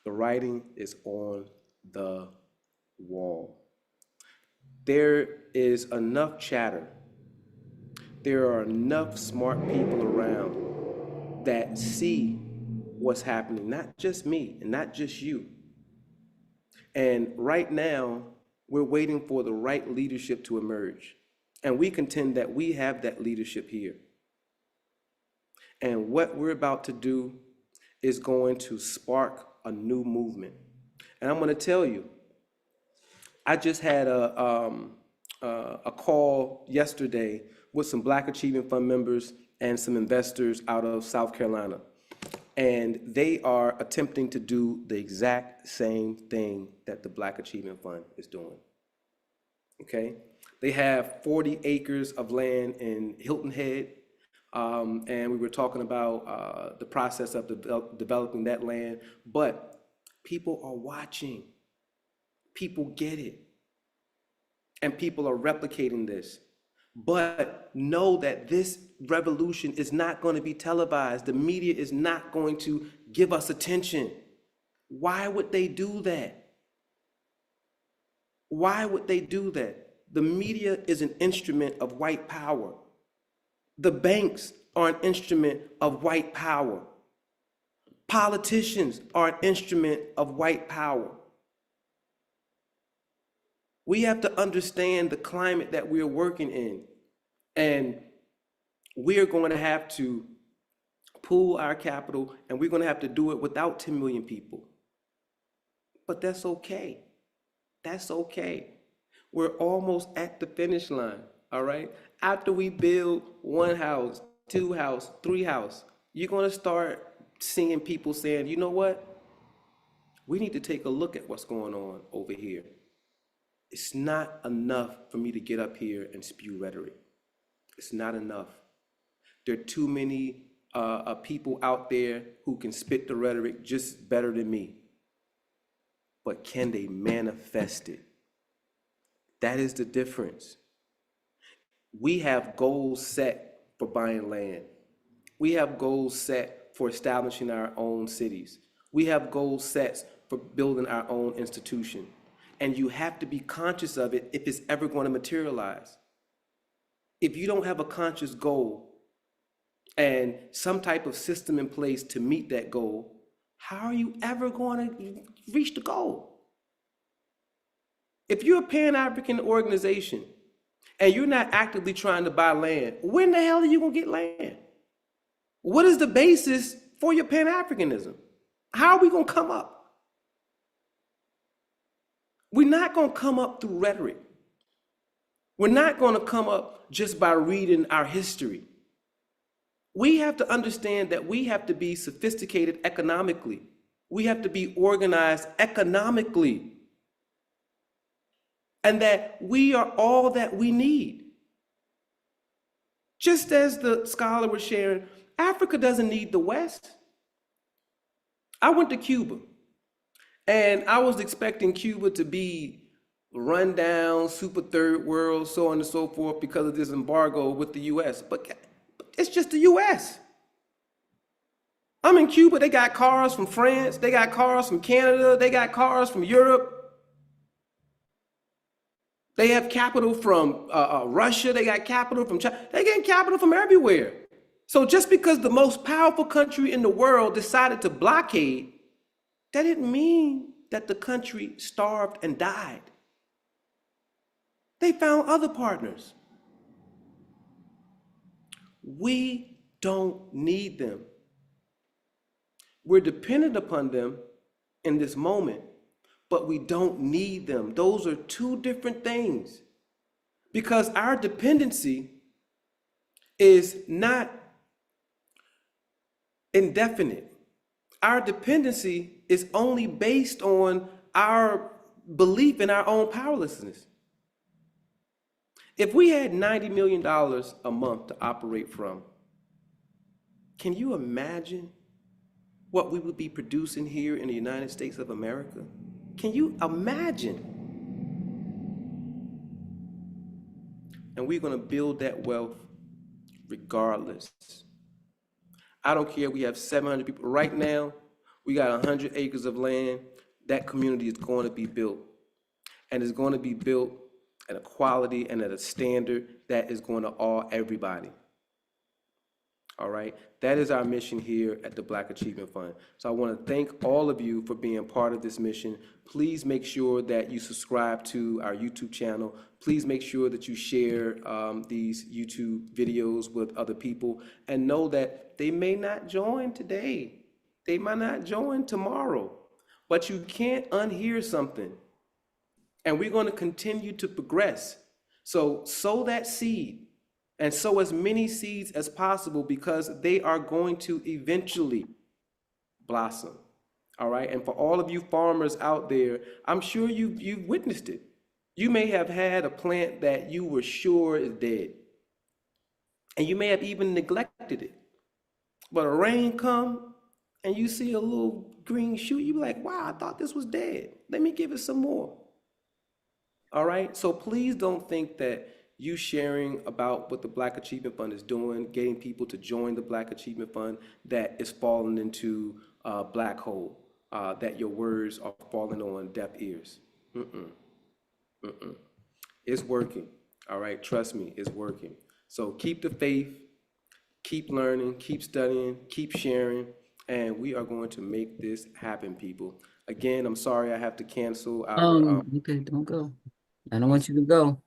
The writing is on the wall. There is enough chatter. There are enough smart people around that see what's happening, not just me and not just you. And right now, we're waiting for the right leadership to emerge. And we contend that we have that leadership here. And what we're about to do is going to spark a new movement. And I'm going to tell you, I just had a call yesterday with some Black Achievement Fund members and some investors out of South Carolina. And they are attempting to do the exact same thing that the Black Achievement Fund is doing. Okay? They have 40 acres of land in Hilton Head. And we were talking about the process of developing that land. But people are watching. People get it. And people are replicating this. But know that this revolution is not going to be televised. The media is not going to give us attention. Why would they do that? Why would they do that? The media is an instrument of white power. The banks are an instrument of white power. Politicians are an instrument of white power. We have to understand the climate that we're working in. And we're going to have to pool our capital, and we're going to have to do it without 10 million people. But that's okay. That's okay. We're almost at the finish line, all right? After we build one house, two house, three house, you're going to start seeing people saying, you know what? We need to take a look at what's going on over here. It's not enough for me to get up here and spew rhetoric. It's not enough. There are too many people out there who can spit the rhetoric just better than me. but can they manifest it? That is the difference. We have goals set for buying land. We have goals set for establishing our own cities. We have goals set for building our own institution. And you have to be conscious of it if it's ever going to materialize. If you don't have a conscious goal and some type of system in place to meet that goal, how are you ever going to reach the goal? If you're a Pan-African organization and you're not actively trying to buy land, when the hell are you going to get land? What is the basis for your Pan-Africanism? How are we going to come up? We're not going to come up through rhetoric. We're not going to come up just by reading our history. We have to understand that we have to be sophisticated economically. We have to be organized economically. And that we are all that we need. Just as the scholar was sharing, Africa doesn't need the West. I went to Cuba, and I was expecting Cuba to be run down, super third world, so on and so forth, because of this embargo with the US. But it's just the US. I'm in Cuba, they got cars from France, they got cars from Canada, they got cars from Europe. They have capital from Russia, they got capital from China, they getting capital from everywhere. So just because the most powerful country in the world decided to blockade, that didn't mean that the country starved and died. They found other partners. We don't need them. We're dependent upon them in this moment, but we don't need them. Those are two different things. Because our dependency is not indefinite. Our dependency is only based on our belief in our own powerlessness. If we had $90 million a month to operate from, can you imagine what we would be producing here in the United States of America? Can you imagine? And we're going to build that wealth regardless. I don't care, we have 700 people. Right now, we got 100 acres of land. That community is going to be built. And it's going to be built at a quality and at a standard that is going to awe everybody. All right, that is our mission here at the Black Achievement Fund. So I want to thank all of you for being part of this mission. Please make sure that you subscribe to our YouTube channel. Please make sure that you share these YouTube videos with other people, and know that they may not join today. They might not join tomorrow, but you can't unhear something. And we're going to continue to progress. So sow that seed and sow as many seeds as possible, because they are going to eventually blossom. All right. And for all of you farmers out there, I'm sure you've witnessed it. You may have had a plant that you were sure is dead, and you may have even neglected it. But a rain come and you see a little green shoot, you be like, wow, I thought this was dead. Let me give it some more. All right, so please don't think that you sharing about what the Black Achievement Fund is doing, getting people to join the Black Achievement Fund, that is falling into a black hole, that your words are falling on deaf ears. It's working, all right? Trust me, it's working. So keep the faith, keep learning, keep studying, keep sharing, and we are going to make this happen, people. Again, I'm sorry I have to cancel our... Okay, don't go. I don't want you to go.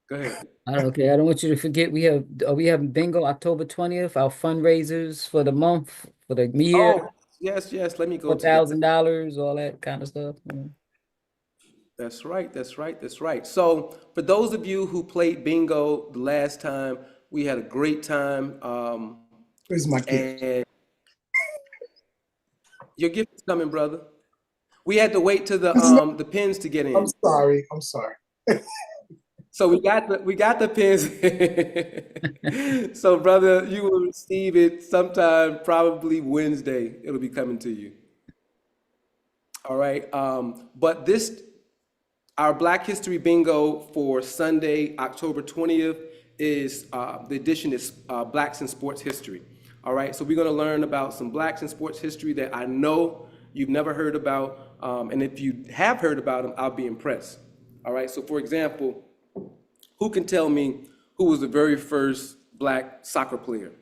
Go ahead. Okay, I don't want you to forget we have bingo October 20th, our fundraisers for the month, for the year. Oh, yes, let me go to $4,000, all that kind of stuff. That's right. So for those of you who played bingo the last time, we had a great time. Where's my gift? And your gift is coming, brother. We had to wait till the pins to get in. I'm sorry. So we got the pins. So brother, you will receive it sometime, probably Wednesday. It'll be coming to you. All right. But our Black History Bingo for Sunday, October 20th is, the edition is Blacks in Sports History. All right. So we're going to learn about some Blacks in sports history that I know you've never heard about. And if you have heard about them, I'll be impressed. All right. So for example, who can tell me who was the very first Black soccer player?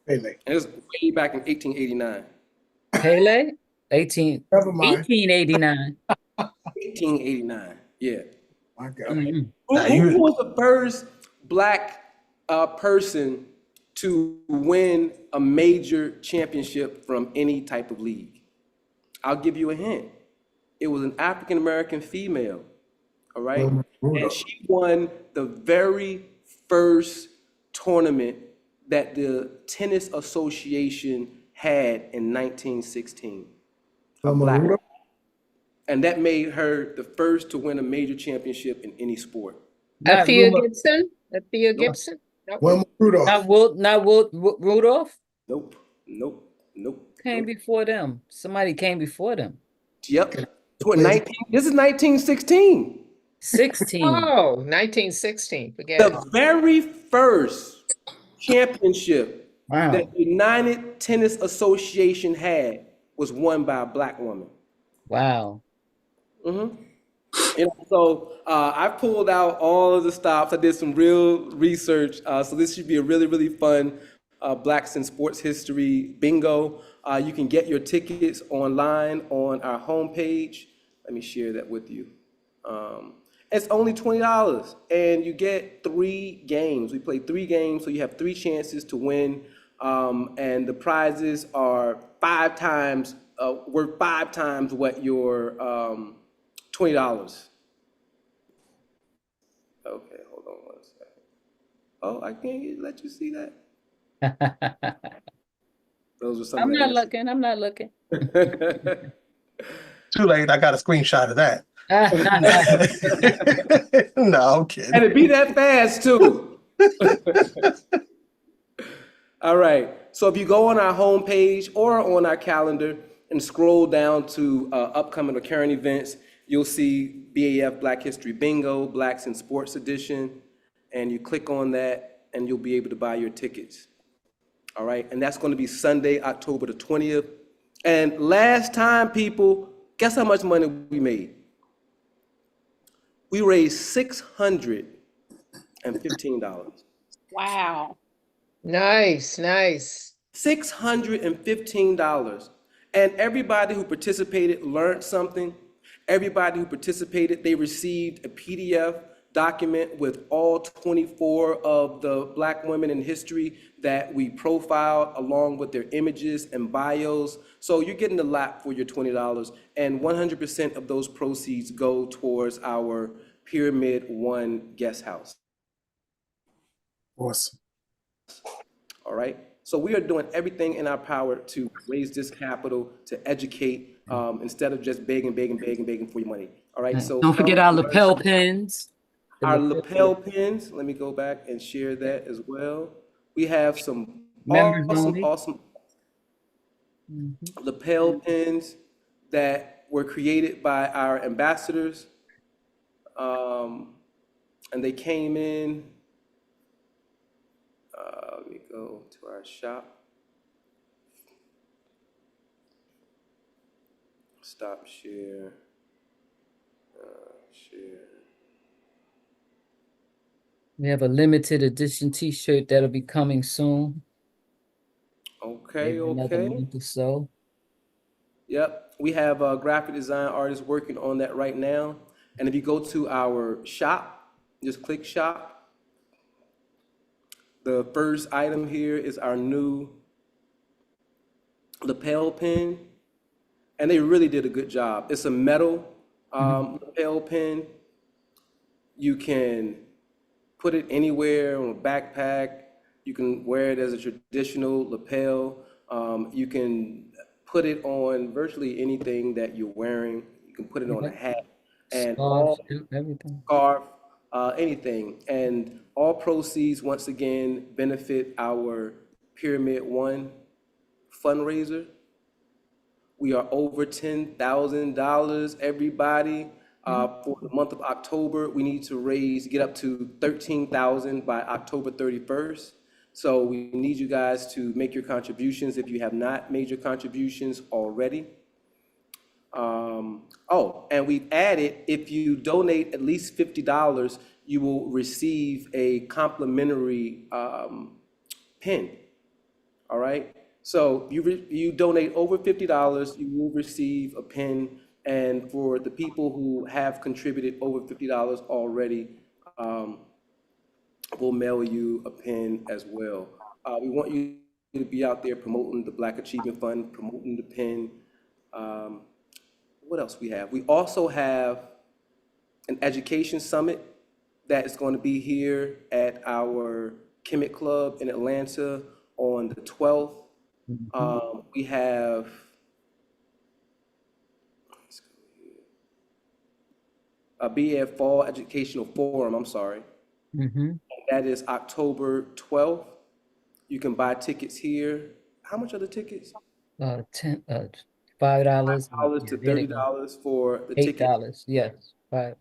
Pele. And it was way back in 1889. Pele? Never mind. 1889. 1889, yeah. My God. Mhm. Who was the first Black person to win a major championship from any type of league? I'll give you a hint. It was an African American female, all right? And she won the very first tournament that the Tennis Association had in 1916. A Black woman. And that made her the first to win a major championship in any sport. Thea Gibson? Thea Gibson? Wilma Rudolph. Not Rudolph? Nope, nope, nope. Came before them. Somebody came before them. Yep. This is 1916. 16. Oh, 1916. Forget The very first championship Wow. that the United Tennis Association had was won by a Black woman. Wow. Mm-hmm. So I pulled out all of the stops. I did some real research. So this should be a really, really fun Blacks in Sports History bingo. You can get your tickets online on our homepage. Let me share that with you. It's only $20, and you get 3 games. We play 3 games, so you have 3 chances to win. And the prizes are worth 5 times what your $20. Okay, hold on one second. Oh, I can't let you see that. Those are some. I'm not looking. Too late. I got a screenshot of that. No, I'm kidding. And it be that fast too. All right. So if you go on our homepage or on our calendar and scroll down to upcoming or current events, you'll see BAF Black History Bingo, Blacks in Sports Edition, and you click on that and you'll be able to buy your tickets. All right. And that's going to be Sunday, October the 20th. And last time, people, guess how much money we made? We raised $615. Wow. Nice. $615. And everybody who participated learned something. Everybody who participated, they received a PDF document with all 24 of the Black women in history that we profiled, along with their images and bios. So you're getting a lot for your $20, and 100% of those proceeds go towards our Pyramid 1 guest house. Awesome. All right. So we are doing everything in our power to raise this capital, to educate, instead of just begging for your money. All right. So don't forget our lapel pins. Our lapel pins. Let me go back and share that as well. We have some awesome lapel pins that were created by our ambassadors, and they came in. Let me go to our shop. Stop share. Share. We have a limited edition T-shirt that'll be coming soon. Okay, Maybe another month or so. Yep, we have a graphic design artist working on that right now. And if you go to our shop, just click shop. The first item here is our new lapel pin, and they really did a good job. It's a metal lapel pin. You can put it anywhere on a backpack. You can wear it as a traditional lapel. You can put it on virtually anything that you're wearing. You can put it on a hat and scarf, anything. And all proceeds, once again, benefit our Pyramid 1 fundraiser. We are over $10,000, everybody. For the month of October, we need to get up to 13,000 by October 31st. So we need you guys to make your contributions if you have not made your contributions already. And we've added, if you donate at least $50, you will receive a complimentary pin. All right. So you donate over $50, you will receive a pin. And for the people who have contributed over $50 already, we'll mail you a pin as well. We want you to be out there promoting the Black Achievement Fund, promoting the pin. What else we have? We also have an education summit that is going to be here at our Kemet Club in Atlanta on the 12th. We have a BAF Fall Educational Forum, I'm sorry. That is October 12th. You can buy tickets here. How much are the tickets? $5. $5 to $30 for the ticket. $8, yes, right.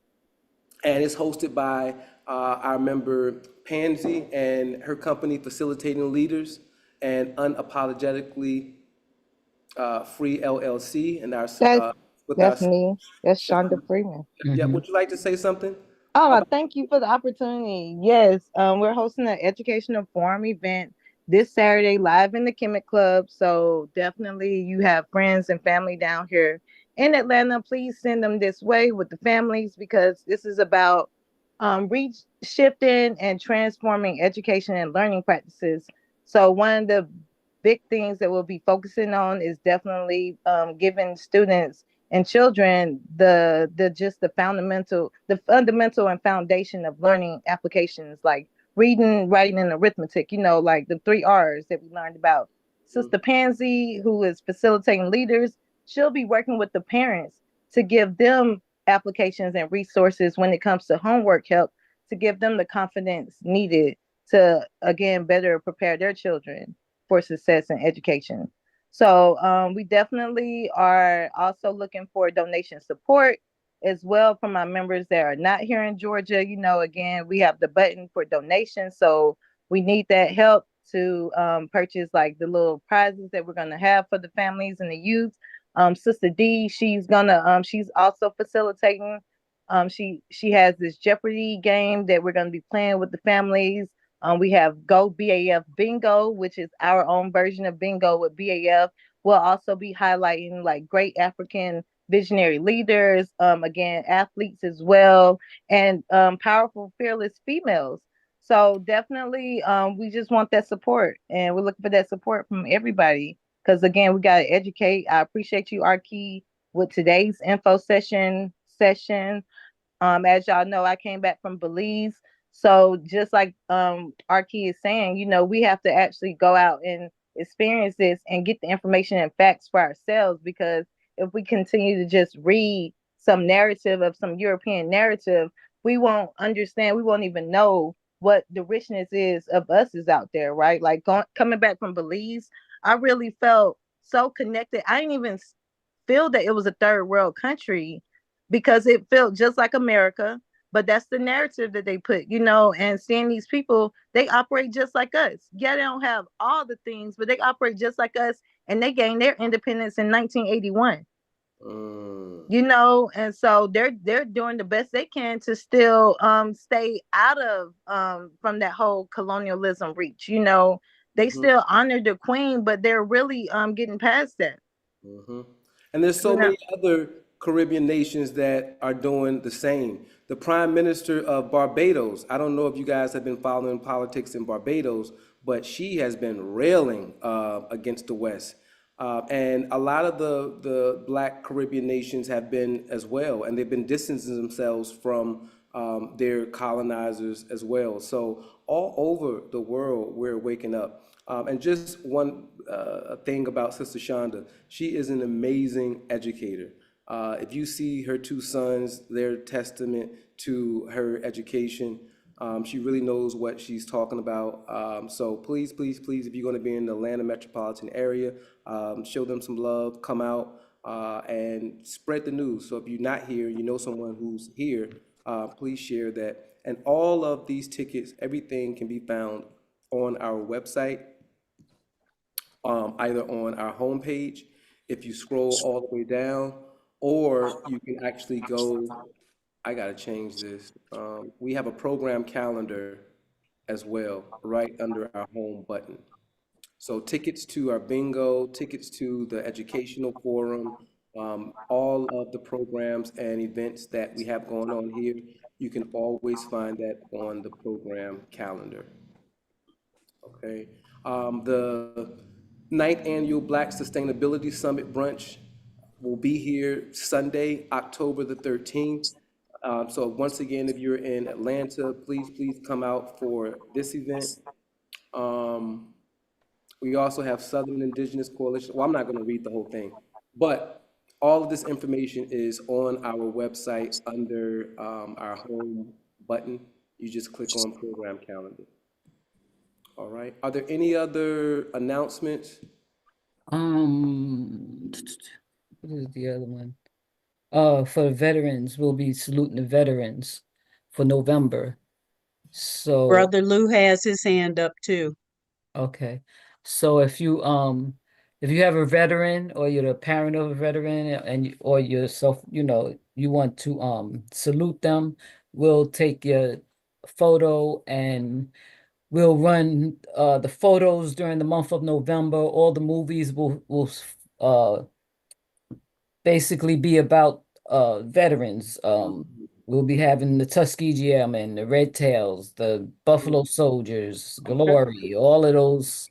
And it's hosted by our member Pansy and her company, Facilitating Leaders and Unapologetically Free LLC. And our That's me. That's Shonda Freeman. Yeah, would you like to say something? Oh, thank you for the opportunity. Yes, we're hosting an educational forum event this Saturday live in the Kemet Club. So definitely you have friends and family down here in Atlanta. Please send them this way with the families because this is about shifting and transforming education and learning practices. So one of the big things that we'll be focusing on is definitely giving students and children the fundamental and foundation of learning applications like reading, writing, and arithmetic, like the 3 R's that we learned about. Sister Pansy, who is facilitating leaders, she'll be working with the parents to give them applications and resources when it comes to homework help, to give them the confidence needed to, again, better prepare their children for success in education. So we definitely are also looking for donation support as well from our members that are not here in Georgia. Again, we have the button for donations. So we need that help to purchase like the little prizes that we're going to have for the families and the youth. Sister D, she's also facilitating. She has this Jeopardy game that we're going to be playing with the families. We have Go BAF Bingo, which is our own version of bingo with BAF. We'll also be highlighting like great African visionary leaders, again, athletes as well, and powerful, fearless females. So definitely, we just want that support, and we're looking for that support from everybody. Because again, we got to educate. I appreciate you, Arky, with today's info session. As y'all know, I came back from Belize. So just like Arky is saying, we have to actually go out and experience this and get the information and facts for ourselves, because if we continue to just read some narrative of some European narrative, we won't understand, we won't even know what the richness is of us is out there, right? Like coming back from Belize, I really felt so connected. I didn't even feel that it was a third world country because it felt just like America. But that's the narrative that they put, and seeing these people, they operate just like us. Yeah, they don't have all the things, but they operate just like us, and they gained their independence in 1981. And so they're doing the best they can to still stay out of from that whole colonialism reach. They still honor the queen, but they're really getting past that. And there's so many other Caribbean nations that are doing the same. The Prime Minister of Barbados, I don't know if you guys have been following politics in Barbados, but she has been railing against the West. And a lot of the Black Caribbean nations have been as well, and they've been distancing themselves from their colonizers as well. So all over the world, we're waking up. And just one thing about Sister Shonda, she is an amazing educator. If you see her 2 sons, they're testament to her education. She really knows what she's talking about. So please, please, please, if you're going to be in the Atlanta metropolitan area, show them some love, come out. and spread the news. So if you're not here, you know someone who's here, please share that. And all of these tickets, everything can be found on our website, either on our homepage, if you scroll all the way down, or you can actually go, I gotta change this. We have a program calendar as well, right under our home button. So tickets to our bingo, tickets to the educational forum, all of the programs and events that we have going on here, you can always find that on the program calendar. Okay. The ninth annual Black Sustainability Summit brunch will be here Sunday, October the 13th. So once again, if you're in Atlanta, please come out for this event. We also have Southern Indigenous Coalition. Well, I'm not going to read the whole thing, but all of this information is on our website under our home button. You just click on program calendar. All right. Are there any other announcements? What is the other one? For the veterans, we'll be saluting the veterans for November. So Brother Lou has his hand up too. okay. So if you have a veteran or you're the parent of a veteran or yourself, you want to salute them, we'll take your photo and we'll run the photos during the month of November. All the movies will basically be about veterans. We'll be having the Tuskegee Airmen, the Red Tails, the Buffalo Soldiers, Glory, all of those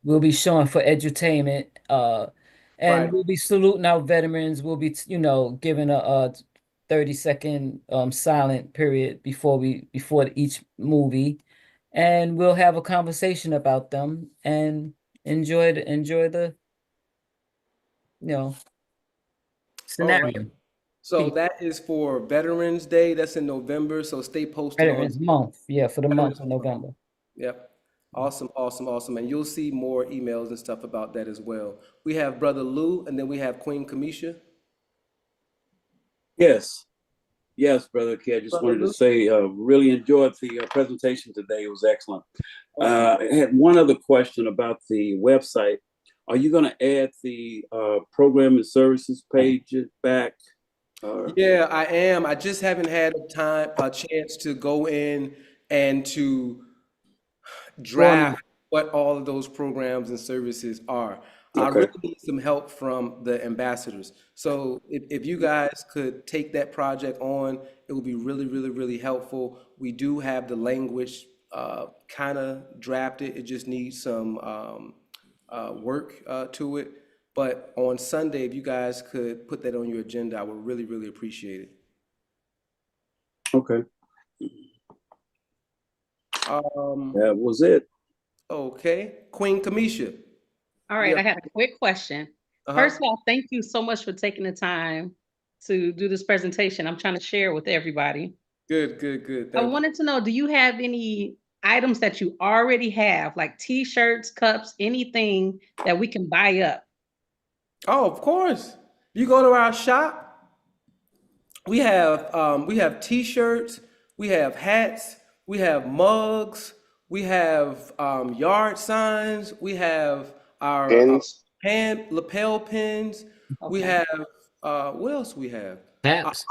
we'll be showing for edutainment. And Right. we'll be saluting our veterans. We'll be, giving a 30-second silent period before each movie. And we'll have a conversation about them and enjoy the All right. scenario. So that is for Veterans Day. That's in November. So stay posted on Veterans Month. Yeah, for the month Veterans of Month. November. Yep. Awesome, awesome, awesome. And you'll see more emails and stuff about that as well. We have Brother Lou, and then we have Queen Kamisha. Yes. Yes, Brother Key. I just wanted to say, really enjoyed the presentation today. It was excellent. I had one other question about the website. Are you going to add the program and services page back? Yeah, I am. I just haven't had a chance to go in and to draft what all of those programs and services are. I Okay. really need some help from the ambassadors. So if you guys could take that project on, it would be really, really, really helpful. We do have the language kind of drafted. It just needs some work to it. But on Sunday, if you guys could put that on your agenda, I would really, really appreciate it. Okay. That was it. Okay. Queen Kamisha. All right, I had a quick question. First of all, thank you so much for taking the time to do this presentation. I'm trying to share with everybody. Good, good, good. I wanted to know, do you have any items that you already have, like T-shirts, cups, anything that we can buy up? Oh, of course. You go to our shop. We have T-shirts, we have hats, we have mugs, we have yard signs, we have our hand lapel pins. We have what else we have? Caps.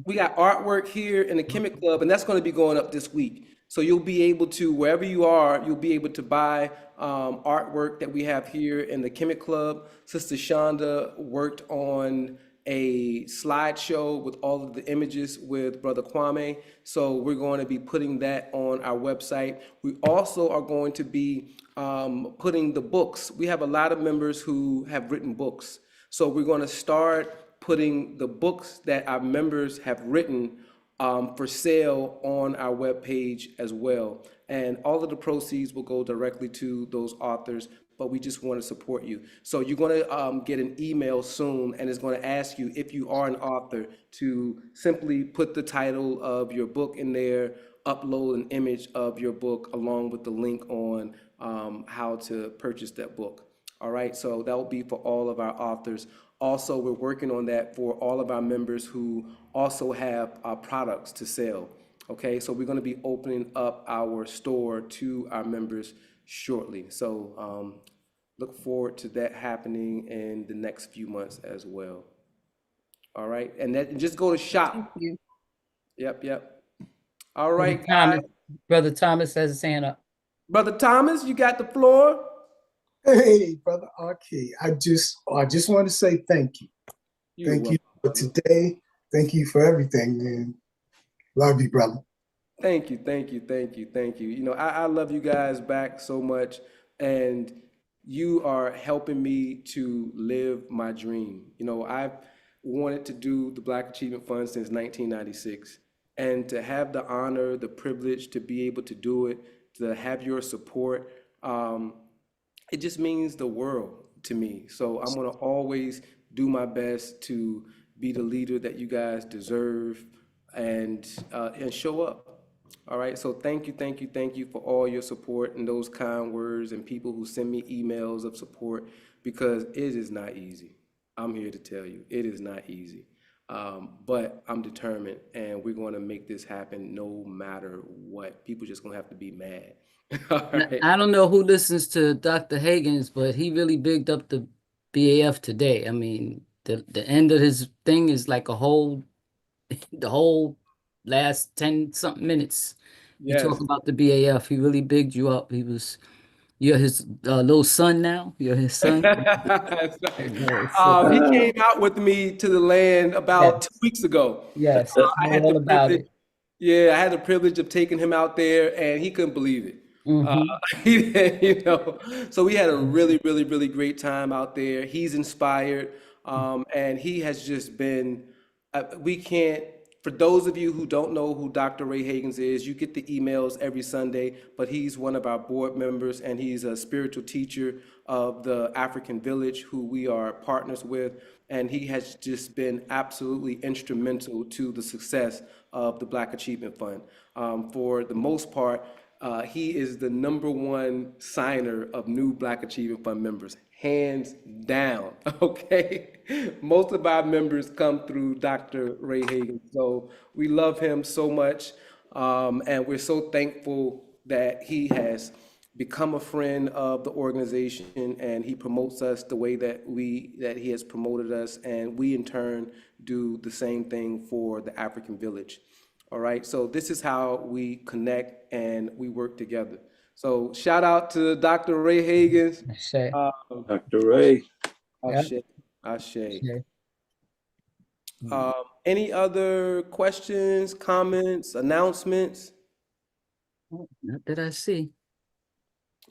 We got artwork here in the Chemic Club, and that's going to be going up this week. So you'll be able to, wherever you are, you'll be able to buy artwork that we have here in the Chemic Club. Sister Shonda worked on a slideshow with all of the images with Brother Kwame. So we're going to be putting that on our website. We also are going to be putting the books. We have a lot of members who have written books. So we're going to start putting the books that our members have written for sale on our webpage as well. And all of the proceeds will go directly to those authors, but we just want to support you. So you're going to get an email soon, and it's going to ask you, if you are an author, to simply put the title of your book in there, upload an image of your book along with the link on how to purchase that book. All right, so that will be for all of our authors. Also, we're working on that for all of our members who also have products to sell. Okay, so we're going to be opening up our store to our members shortly. So look forward to that happening in the next few months as well. All right, and that just go to shop. Thank you. Yep. All right, guys. Brother Thomas has his hand up. Brother Thomas, you got the floor. Hey, Brother Archie, I just want to say thank you. Thank you for today. Thank you for everything, man. Love you, brother. Thank you. You know, I love you guys back so much, and you are helping me to live my dream. You know, I've wanted to do the Black Achievement Fund since 1996, and to have the honor, the privilege to be able to do it, to have your support, it just means the world to me. So I'm going to always do my best to be the leader that you guys deserve and show up. All right. So thank you for all your support and those kind words and people who send me emails of support, because it is not easy. I'm here to tell you, it is not easy. But I'm determined, and we're going to make this happen no matter what. People just going to have to be mad. All right. I don't know who listens to Dr. Higgins, but he really bigged up the BAF today. I mean, the end of his thing is like the whole last 10 something minutes. You talk about the BAF. He really bigged you up. You're his little son now. You're his son. That's right. He came out with me to the land about 2 weeks ago. Yes, I had all the about privilege. it. Yeah, I had the privilege of taking him out there, and he couldn't believe it. You know, so we had a really great time out there. He's inspired, and he has just been. We can't. For those of you who don't know who Dr. Ray Higgins is, you get the emails every Sunday, but he's one of our board members, and he's a spiritual teacher of the African Village, who we are partners with, and he has just been absolutely instrumental to the success of the Black Achievement Fund. For the most part, he is the #1 signer of new Black Achievement Fund members, hands down, okay? Most of our members come through Dr. Ray Higgins, so we love him so much, and we're so thankful that he has become a friend of the organization, and he promotes us the way that he has promoted us, and we in turn do the same thing for the African Village. All right, so this is how we connect and we work together. So shout out to Dr. Ray Higgins. Dr. Ray. Ashe. Any other questions, comments, announcements? Not that I see.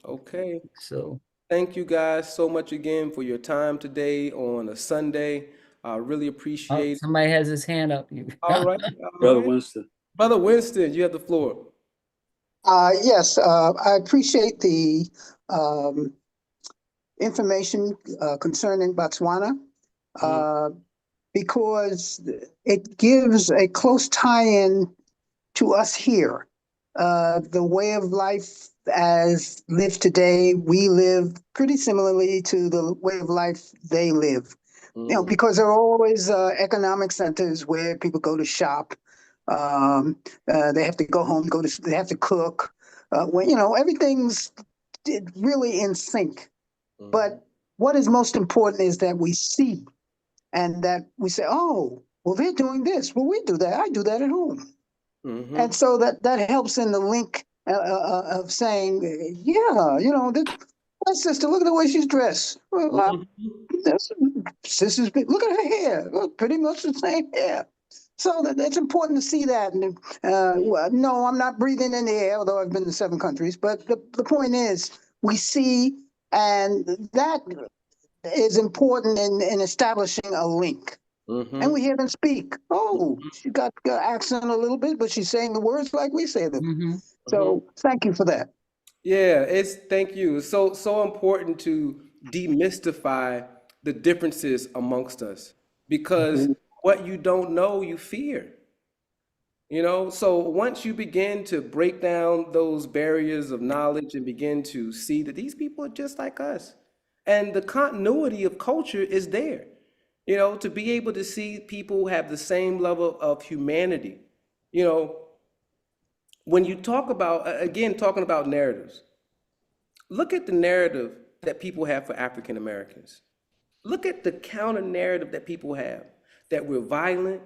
Okay. So thank you guys so much again for your time today on a Sunday. I really appreciate it. Somebody has his hand up. All right. Brother Winston. Brother Winston, you have the floor. Yes, I appreciate the information concerning Botswana because it gives a close tie-in to us here. The way of life as lived today, we live pretty similarly to the way of life they live. You know, because there are always economic centers where people go to shop. They have to go home, they have to cook. When you know everything's really in sync. But what is most important is that we see, and that we say, "Oh, well, they're doing this. Well, we do that. I do that at home." And so that helps in the link of saying, "Yeah, you know, my sister, look at the way she's dressed. Well, sister's look at her hair. Look, pretty much the same hair." So it's important to see that. And no, I'm not breathing in the air, although I've been to 7 countries. But the point is, we see, and that is important in establishing a link. And we hear them speak. Oh, she got accent a little bit, but she's saying the words like we say them. So thank you for that. Yeah, thank you. It's so important to demystify the differences amongst us, because what you don't know, you fear. You know, so once you begin to break down those barriers of knowledge and begin to see that these people are just like us, and the continuity of culture is there. You know, to be able to see people have the same level of humanity. You know, when you talk about, again, talking about narratives, look at the narrative that people have for African Americans. Look at the counter narrative that people have, that we're violent,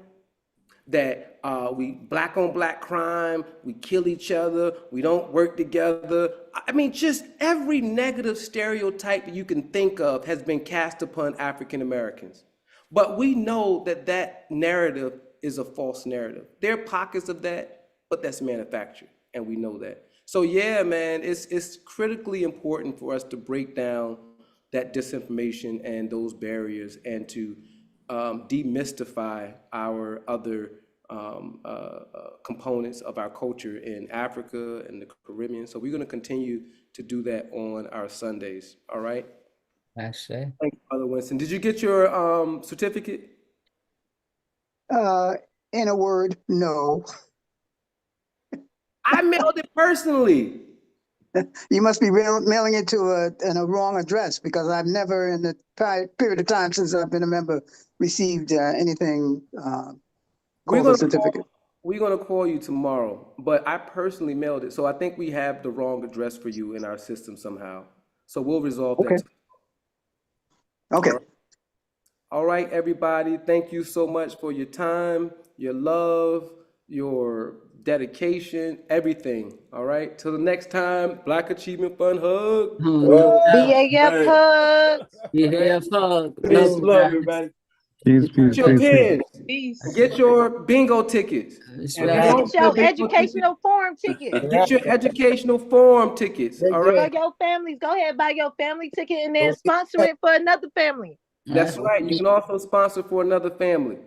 that we black on black crime, we kill each other, we don't work together. I mean, just every negative stereotype you can think of has been cast upon African Americans. But we know that that narrative is a false narrative. There are pockets of that, but that's manufactured, and we know that. So yeah, man, it's critically important for us to break down that disinformation and those barriers, and to demystify our other components of our culture in Africa and the Caribbean. So we're going to continue to do that on our Sundays. All right. Actually. Thank you, Brother Winston. Did you get your certificate? In a word, no. I mailed it personally. You must be mailing it to a wrong address, because I've never, in the period of time since I've been a member, received anything called a certificate. We're going to call you tomorrow, but I personally mailed it. So I think we have the wrong address for you in our system somehow. So we'll resolve that. Okay. All right, everybody. Thank you so much for your time, your love, your dedication, everything. All right. Till the next time, Black Achievement Fund hug. BAF hug. BAF hug. Peace, love, everybody. Get your pins. Get your bingo tickets. Get your educational forum tickets. Get your educational forum tickets. All right. For your families, go ahead, buy your family ticket and then sponsor it for another family. That's right. You can also sponsor for another family.